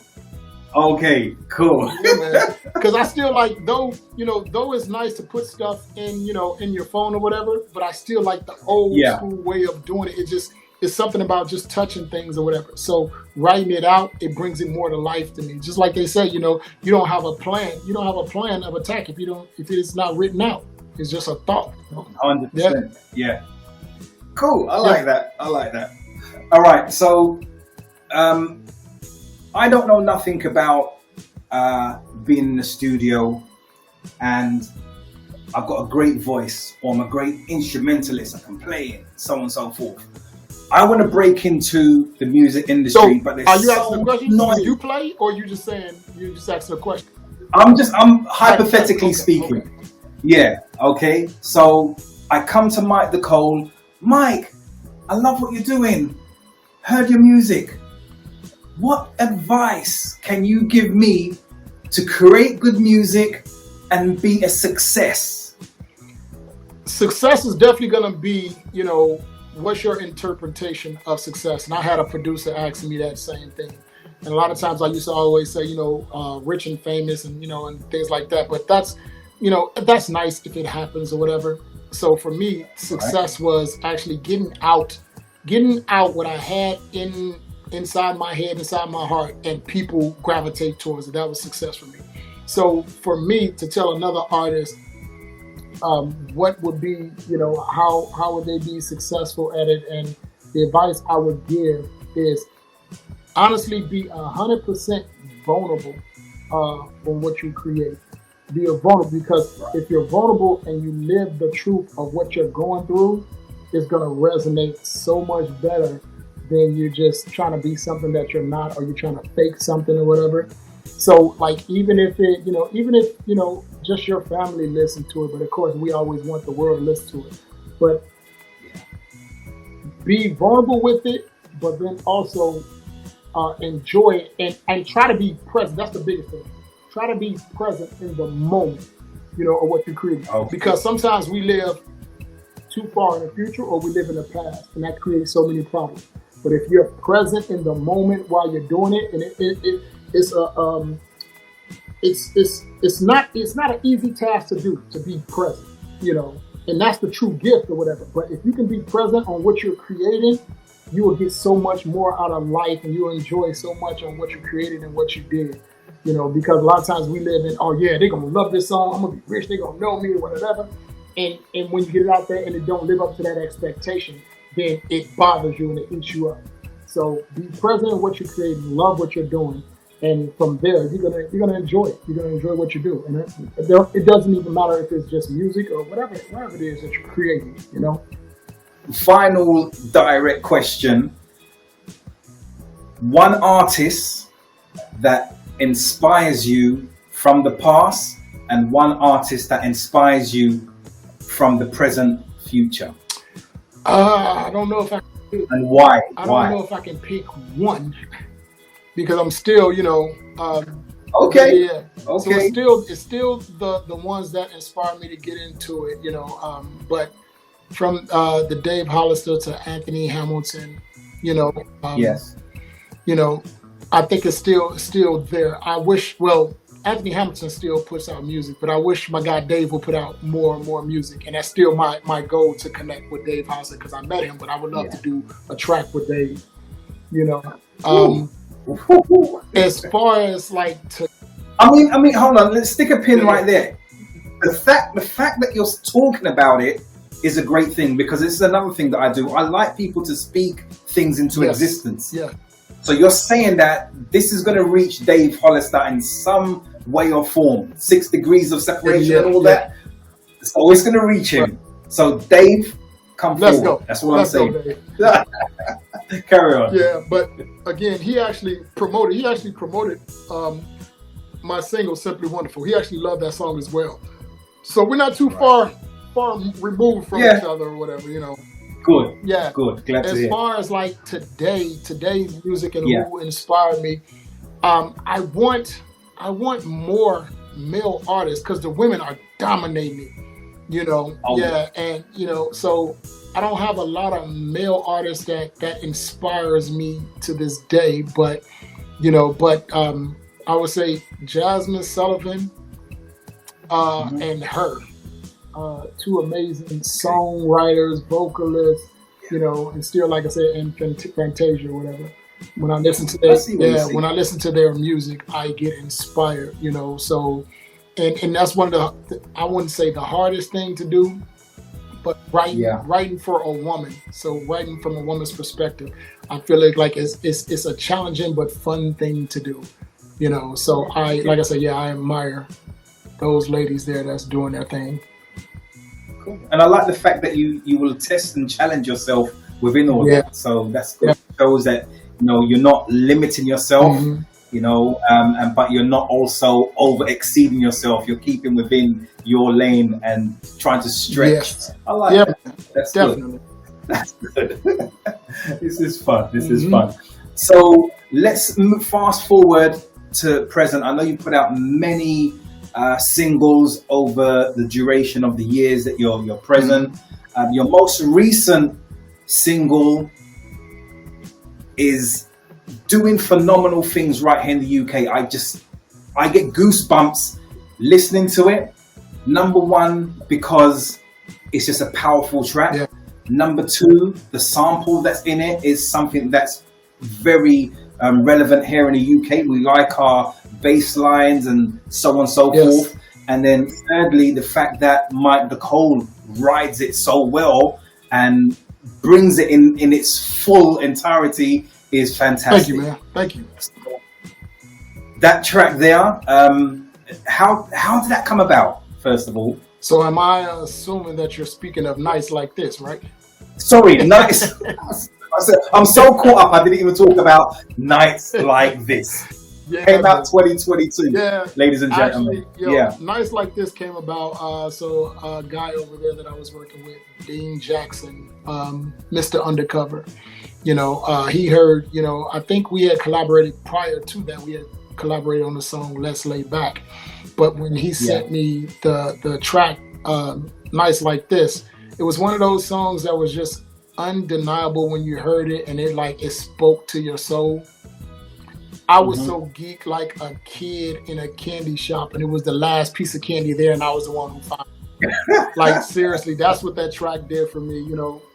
Okay, cool. Yeah, because I still like, though it's nice to put stuff in, you know, in your phone or whatever, but I still like the old school way of doing it. It's something about just touching things or whatever. So writing it out, it brings it more to life to me. Just like they say, you know, you don't have a plan. You don't have a plan of attack if it's not written out. It's just a thought. 100%. Yeah. Cool. I like that. All right. So, I don't know nothing about being in the studio, and I've got a great voice, or I'm a great instrumentalist. I can play it, so on and so forth. I want to break into the music industry, but there's are you asking a question? Do you play, or you just asking a question? I'm hypothetically speaking. Okay. Yeah. Okay. So I come to Mike Nicole. Mike, I love what you're doing. Heard your music. What advice can you give me to create good music and be a success? Success is definitely going to be, you know, what's your interpretation of success? And I had a producer ask me that same thing. And a lot of times I used to always say, you know, rich and famous and, you know, and things like that. But that's, you know, that's nice if it happens or whatever. So for me, success was actually getting out what I had inside my head, inside my heart, and people gravitate towards it. That was success for me. So for me to tell another artist what would be, you know, how would they be successful at it, and the advice I would give is honestly be 100% vulnerable on what you create. Be vulnerable, because if you're vulnerable and you live the truth of what you're going through, it's going to resonate so much better than you're just trying to be something that you're not, or you're trying to fake something or whatever. So like, even if just your family listen to it, but of course we always want the world to listen to it, but be vulnerable with it, but then also enjoy it and try to be present. That's the biggest thing. Try to be present in the moment, you know, of what you create. Okay. Because sometimes we live too far in the future, or we live in the past, and that creates so many problems. But if you're present in the moment while you're doing it, and it's not an easy task to do, to be present, you know, and that's the true gift or whatever. But if you can be present on what you're creating, you will get so much more out of life, and you'll enjoy so much on what you created and what you did, you know, because a lot of times we live in, oh yeah, they're gonna love this song, I'm gonna be rich, they're gonna know me or whatever. And when you get it out there and it don't live up to that expectation, then it bothers you and it eats you up. So be present in what you're creating, love what you're doing, and from there you're gonna enjoy it. You're gonna enjoy what you do, and it doesn't even matter if it's just music or whatever it is that you're creating. You know. Final direct question: one artist that inspires you from the past, and one artist that inspires you from the present future. I don't know if I. And why? I don't know if I can pick one because I'm still, Okay. yeah. So it's still the ones that inspire me to get into it, But from the Dave Hollister to Anthony Hamilton, you know, um, Yes. you know, I think it's still there. I wish, well, Anthony Hamilton still puts out music, but I wish my guy Dave would put out more and more music. And that's still my goal to connect with Dave Hollister because I met him, but I would love to do a track with Dave. You know, um, as far as like to, I mean, hold on. Let's stick a pin right there. The fact that you're talking about it is a great thing because it's another thing that I do. I like people to speak things into existence. Yeah. So you're saying that this is going to reach Dave Hollister in some way or form, 6 degrees of separation and all that. So it's going to reach him. Right. So Dave, come forward. Go. That's what I'm saying. Carry on. Yeah, but again, he actually promoted my single "Simply Wonderful." He actually loved that song as well. So we're not too far removed from each other or whatever, Good. Yeah. Good. Glad to hear. As far as like today's music and who inspired me, I want more male artists because the women are dominating it, and so I don't have a lot of male artists that inspires me to this day, but I would say Jasmine Sullivan and her. Two amazing songwriters, vocalists, and still, like I said, in Fantasia or whatever. When I listen to when I listen to their music, I get inspired, So, and that's one of I wouldn't say the hardest thing to do, but writing for a woman. So writing from a woman's perspective, I feel like it's a challenging but fun thing to do, So I admire those ladies there that's doing their thing. Cool. And I like the fact that you will test and challenge yourself within all that. So that's good. It shows that you're not limiting yourself, but you're not also over exceeding yourself. You're keeping within your lane and trying to stretch. Yes. I like that. That's definitely good. That's good. This is fun. This is fun. So let's fast forward to present. I know you put out many singles over the duration of the years that you're present. Your most recent single is doing phenomenal things right here in the UK. I get goosebumps listening to it. Number one, because it's just a powerful track. Yeah. Number two, the sample that's in it is something that's very relevant here in the UK. We like our bass lines and so on and so forth. And then thirdly, the fact that Mike Nicole rides it so well and brings it in its full entirety is fantastic. Thank you, man. Thank you. That track there, how did that come about, first of all? So am I assuming that you're speaking of Nights Like This, right? Sorry, Nights. I'm so caught up, I didn't even talk about Nights Like This. Came out 2022, ladies and gentlemen. Actually, Nights Like This came about. So a guy over there that I was working with, Dean Jackson, Mr. Undercover. He heard. I think we had collaborated prior to that. We had collaborated on the song "Let's Lay Back," but when he sent me the track "Nights Like This," it was one of those songs that was just undeniable when you heard it, and it spoke to your soul. I was so geeked like a kid in a candy shop, and it was the last piece of candy there, and I was the one who found it. Like, seriously, that's what that track did for me,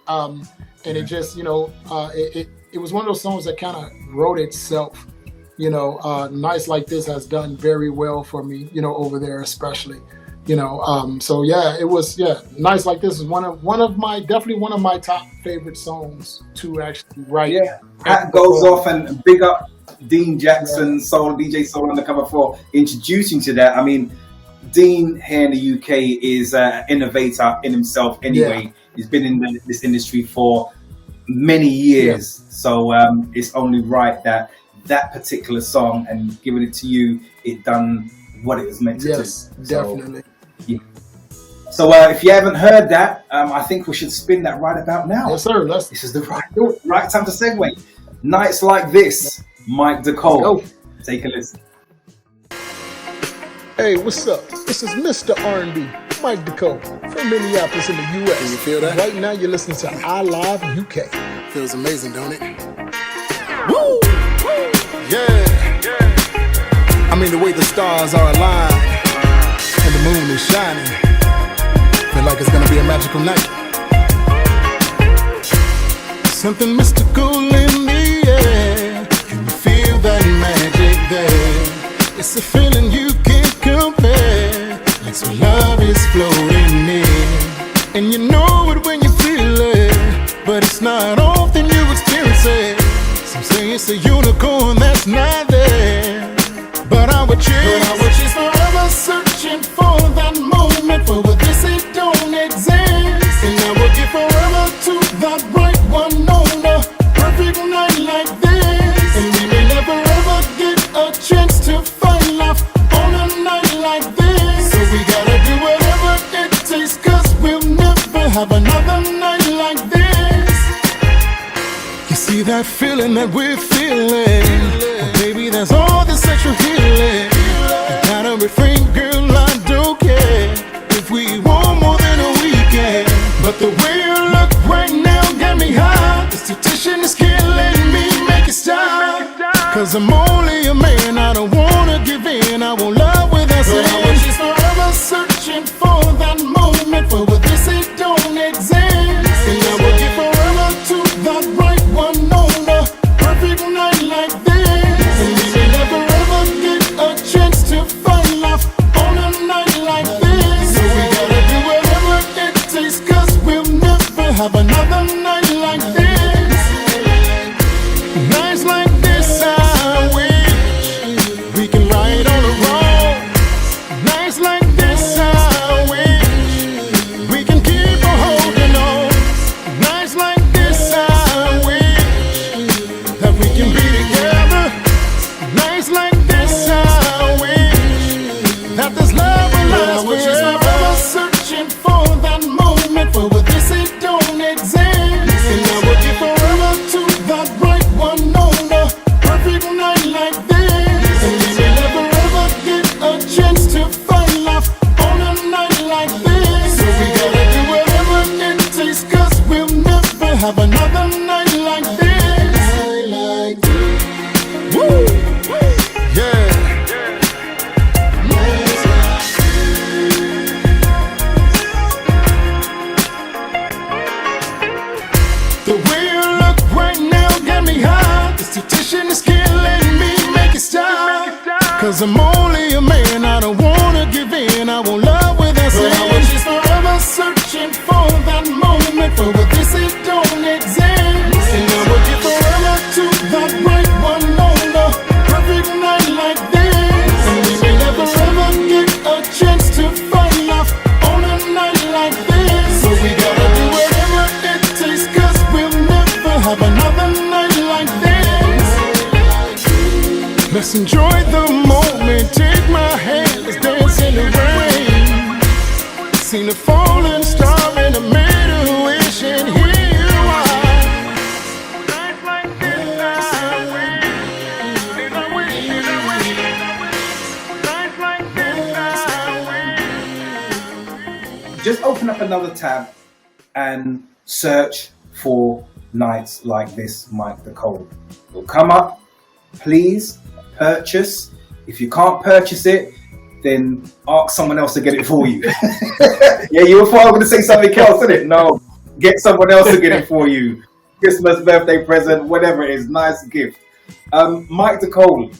and it just, it was one of those songs that kind of wrote itself. Nights Like This has done very well for me, over there especially. So yeah, it was Nights Like This is definitely one of my top favorite songs to actually write. Yeah, that goes off, and big up Dean Jackson, DJ Soul Undercover for introducing to that. I mean, Dean here in the UK is an innovator in himself anyway. He's been in this industry for many years. So it's only right that particular song and giving it to you, it done what it was meant to do. Yes, definitely. So if you haven't heard that, I think we should spin that right about now. Yes, sir. This is the right time to segue. Nights Like This, Mike DeCole. Take a listen. Hey, what's up? This is Mr. R&B, Mike DeCole, from Minneapolis in the U.S. Can you feel that? Right now you're listening to I Live UK. Feels amazing, don't it? Woo! Yeah. I mean, the way the stars are aligned and the moon is shining, feel like it's gonna be a magical night. Something mystical in the air. Can you feel that magic there? It's a feeling you can't compare. Like some love is floating in, and you know it when you feel it, but it's not often you experience it. Some say it's a unicorn that's not there, but I would chase forever, searching for that moment, for what they say don't exist. And I would give forever to that right one on a perfect night like this. And we may never ever get a chance to find love on a night like this. So we gotta do whatever it takes, cause we'll never have another night like this. You see that feeling that we're feeling? Well, baby, that's all the sexual healing. You gotta refrain, girl, I don't care if we want more than a weekend. But the way you look right now got me high. This temptation is killing me, make it stop. Cause I'm only a man, I don't wanna give in. I won't love without saying. I was just forever searching for that moment, for what they say don't exist. And I will give forever to that right one on a perfect night like this. And we may never ever get a chance to find love on a night like this. So we gotta do whatever it takes, cause we'll never have another night like this. Nights like this, I wish we can ride on the road. Nights like this, I wish we can keep on holding on. Nights like this, I wish that we can be together. Nights like this, I wish that this love will last forever. Searching for that moment, for what they say don't exist. And I will give forever to that right one on a perfect night like this. And we may never ever get a chance to find love on a night like this. So we gotta do whatever it takes, cause we'll never have another night like this. Woo! Yeah. The way you look right now got me high. This temptation is killing me, make it stop. Cause I'm only a man, I don't wanna give in. I won't love without saying. I was just forever searching for that moment, for what they say don't exist. And I will give forever to that right one on a perfect night like this. And we may never ever get a chance to find love on a night like this. So we gotta do whatever it takes, cause we'll never have another night like this. Let's enjoy the moment, take my hand, let's dance in the rain. Seen a falling star and I made a wish, and here you are. Nights like this, I wish. Nights like this, I wish. Just open up another tab and search for Nights Like This, Mike DeCole. It'll come up. Please purchase. If you can't purchase it, then ask someone else to get it for you. Yeah, you were going to say something else, isn't it? No, get someone else to get it for you. Christmas, birthday present, whatever it is, nice gift. Mike DeCole,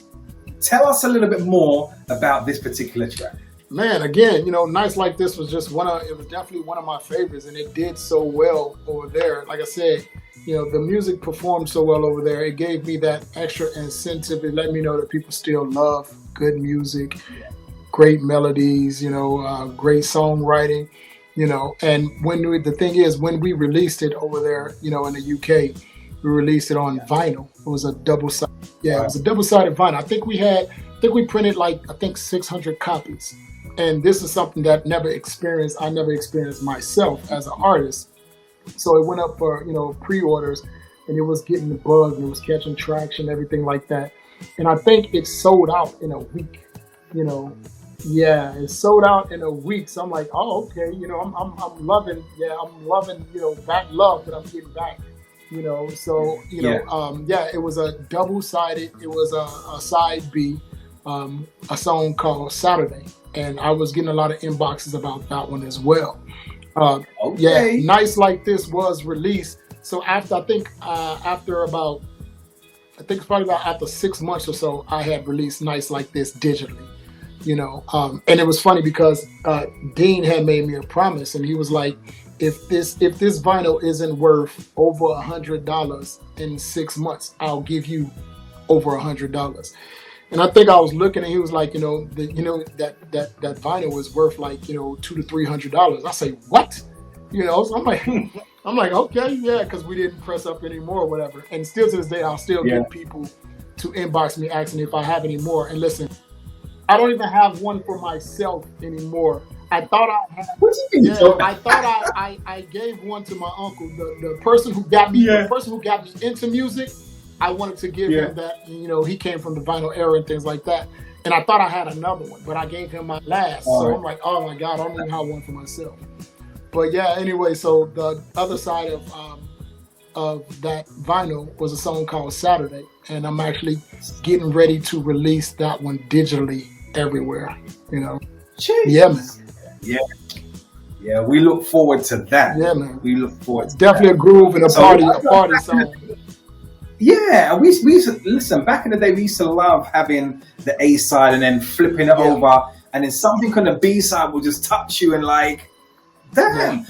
tell us a little bit more about this particular track. Man, again, Nights Like This was it was definitely one of my favorites, and it did so well over there. Like I said, the music performed so well over there. It gave me that extra incentive. It let me know that people still love good music, great melodies, great songwriting, and the thing is, when we released it over there, in the UK, we released it on vinyl. It was a double-sided, it was a double-sided vinyl. I think we printed 600 copies And this is something that I never experienced myself as an artist. So it went up for, pre-orders, and it was getting the buzz, and it was catching traction, everything like that. And I think it sold out in a week, Yeah, it sold out in a week. So I'm like, oh, okay, I'm loving, that love that I'm getting back, So, it was a double-sided, it was a side B, a song called Saturday. And I was getting a lot of inboxes about that one as well. Okay. Nice Like This was released. So after after 6 months or so, I had released Nice Like This digitally, and it was funny because Dean had made me a promise, and he was like, if this vinyl isn't worth over $100 in 6 months, I'll give you over $100. And I think I was looking, and he was like, that vinyl was worth like, $200 to $300. I say, what? So I'm like, okay, yeah, because we didn't press up anymore or whatever. And still to this day, I'll still get people to inbox me asking if I have any more. And listen, I don't even have one for myself anymore. I thought I had. What do you mean? I thought I gave one to my uncle, the person who got me, the person who got me into music. I wanted to give him that, he came from the vinyl era and things like that. And I thought I had another one, but I gave him my last. So I'm like, oh my God, I don't even have one for myself. But yeah, anyway, so the other side of that vinyl was a song called Saturday. And I'm actually getting ready to release that one digitally everywhere, Jeez. Yeah, man. Yeah, we look forward to that. Yeah, man. We look forward to definitely that. A groove and a party song. Yeah, we used to, listen, back in the day, we used to love having the A side and then flipping it over, and then something on the B side will just touch you and like, damn. Yeah.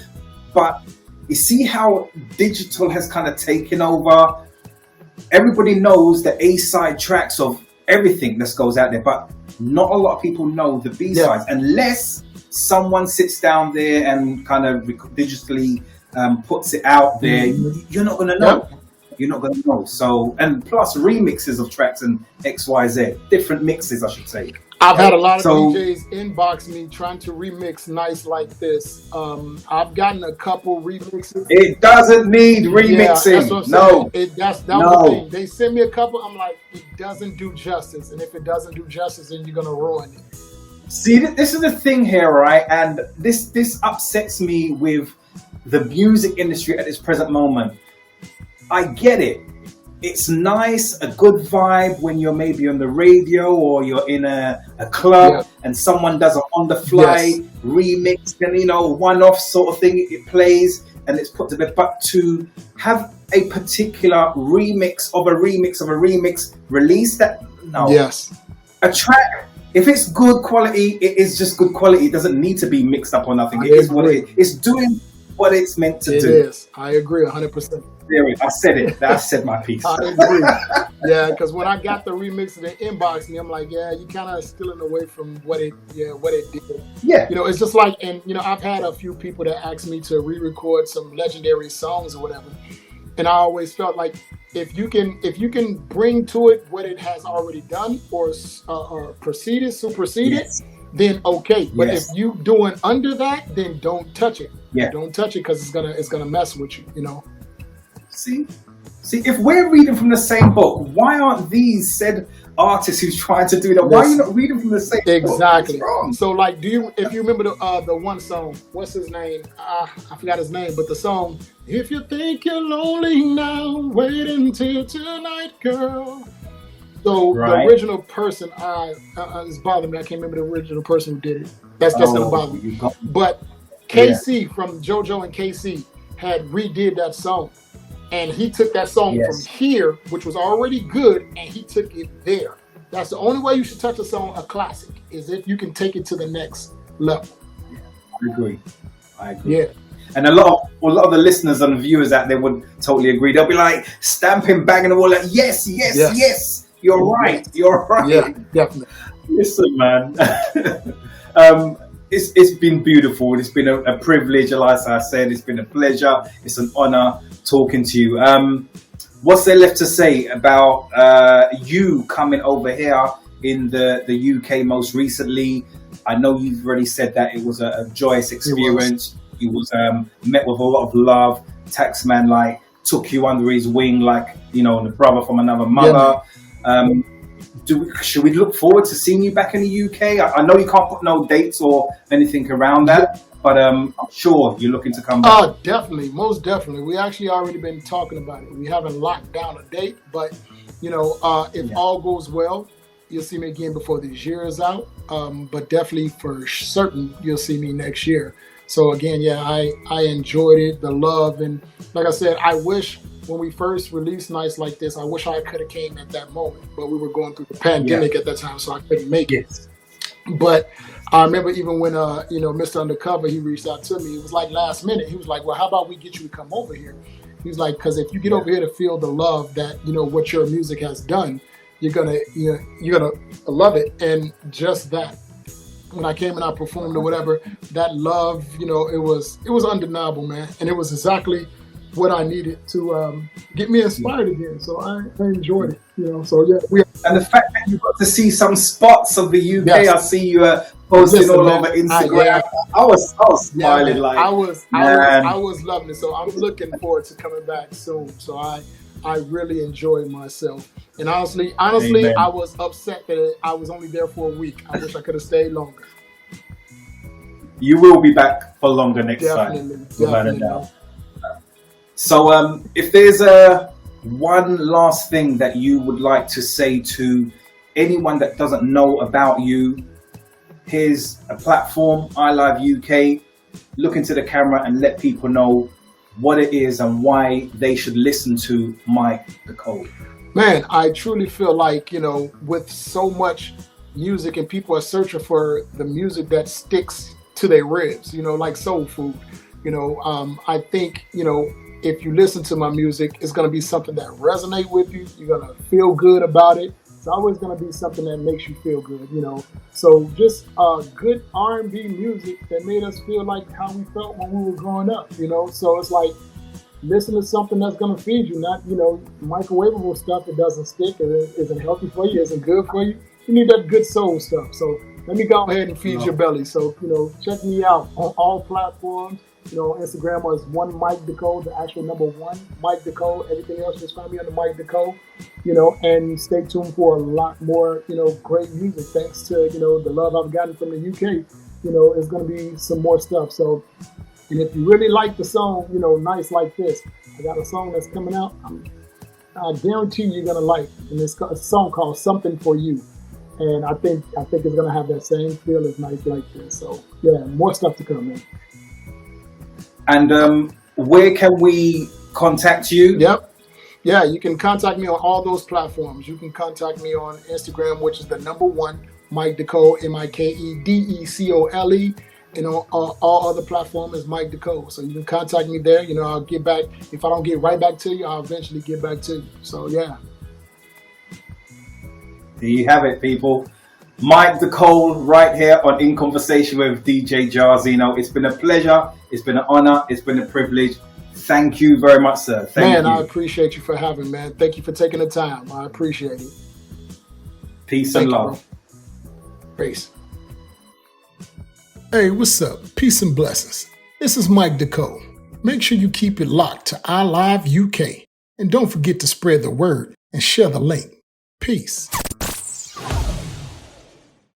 But you see how digital has kind of taken over. Everybody knows the A side tracks of everything that goes out there, but not a lot of people know the B sides unless someone sits down there and kind of digitally puts it out there. You're not going to know. You're not going to know. So, and plus remixes of tracks and XYZ, different mixes, I should say. I've had a lot of DJs inbox me trying to remix Nice Like This. I've gotten a couple remixes. It doesn't need remixing. That's the thing. They send me a couple. I'm like, it doesn't do justice. And if it doesn't do justice, then you're going to ruin it. See, this is the thing here, right? And this upsets me with the music industry at this present moment. I get it. It's nice, a good vibe when you're maybe on the radio or you're in a club and someone does an on-the-fly remix and, one-off sort of thing, it plays and it's put to bed. But to have a particular remix of a remix of a remix release, a track, if it's good quality, it is just good quality. It doesn't need to be mixed up or nothing. It is what it is. It's doing what it's meant to do. It is. I agree 100%. I said it. I said my piece. I agree. Yeah, because when I got the remix and they inboxed me, I'm like, you kind of stealing away from what it did. Yeah. It's just like, and I've had a few people that asked me to re-record some legendary songs or whatever, and I always felt like if you can bring to it what it has already done or superseded, then okay. But if you doing under that, then don't touch it. Yeah. Don't touch it because it's gonna mess with you. See, if we're reading from the same book, why aren't these said artists who's trying to do that? Why are you not reading from the same book? Exactly. So, like, if you remember the one song, what's his name? I forgot his name, but the song, "If you think you're lonely now, wait until tonight, girl." So the original person, it's bothering me. I can't remember the original person who did it. That's gonna bother me. But KC from JoJo and KC had redid that song. And he took that song from here, which was already good, and he took it there. That's the only way you should touch a song, a classic, is if you can take it to the next level. Yeah, I agree. Yeah. And a lot of the listeners and viewers out there would totally agree. They'll be like stamping, banging the wall, like, yes. You're right. You're right. Yeah, definitely. Listen, man. It's been beautiful. It's been a privilege. Like I said, it's been a pleasure. It's an honor talking to you. What's there left to say about you coming over here in the UK most recently? I know you've already said that it was a joyous It was. experience. You was met with a lot of love. Taxman like took you under his wing, like the brother from another mother. Should we look forward to seeing you back in the UK? I know you can't put no dates or anything around that, but I'm sure you're looking to come back. Definitely, most definitely. We actually already been talking about it. We haven't locked down a date, but if all goes well, you'll see me again before this year is out. But definitely for certain, you'll see me next year. So again, I enjoyed it, the love, and like I said, I wish when we first released Nights Like This, I wish I could have came at that moment, but we were going through the pandemic at that time, so I couldn't make it. But I remember even when Mr. Undercover, he reached out to me. It was like last minute. He was like, "Well, how about we get you to come over here?" He was like, "Because if you get over here to feel the love that what your music has done, you're gonna love it." And just that, when I came and I performed or whatever, that love, it was undeniable, man, and it was exactly what I needed to get me inspired again. So I enjoyed it, So yeah, and the fact that you got to see some spots of the UK, Yes. I see you posting all over Instagram. I was smiling like I was loving it. So I'm looking forward to coming back soon. So I really enjoyed myself. And honestly, Amen. I was upset that I was only there for a week. I wish I could have stayed longer. You will be back for longer next time. Definitely. So if there's one last thing that you would like to say to anyone that doesn't know about you, here's a platform, iLive UK. Look into the camera and let people know what it is and why they should listen to Mike the Code. Man, I truly feel like, with so much music and people are searching for the music that sticks to their ribs, like soul food. I think, if you listen to my music, it's going to be something that resonates with you. You're going to feel good about it. It's always going to be something that makes you feel good, So just good R&B music that made us feel like how we felt when we were growing up, So it's like, listen to something that's going to feed you, not, microwavable stuff that doesn't stick and isn't healthy for you, isn't good for you. You need that good soul stuff. So let me go ahead and feed your belly. So, check me out on all platforms. Instagram was one Mike the Code, the actual number one Mike the Code. Everything else, just find me under Mike the Code. And stay tuned for a lot more, great music. Thanks to, the love I've gotten from the UK, it's going to be some more stuff. So, and if you really like the song, Nights Like This, I got a song that's coming out. I guarantee you're going to like. And it's a song called Something For You. And I think it's going to have that same feel as Nights Like This. So, yeah, more stuff to come, man. And where can we contact you? Yep. Yeah, you can contact me on all those platforms. You can contact me on Instagram, which is the number one, Mike Decole, MikeDecole. And on all other platforms is Mike Decole. So you can contact me there. I'll get back. If I don't get right back to you, I'll eventually get back to you. So, yeah. There you have it, people. Mike Decole right here on In Conversation with DJ Jairzinho. It's been a pleasure. It's been an honor. It's been a privilege. Thank you very much, sir. Thank you. I appreciate you for having me, man. Thank you for taking the time. I appreciate it. Peace and love. Peace. Hey, what's up? Peace and blessings. This is Mike Decole. Make sure you keep it locked to iLive UK. And don't forget to spread the word and share the link. Peace.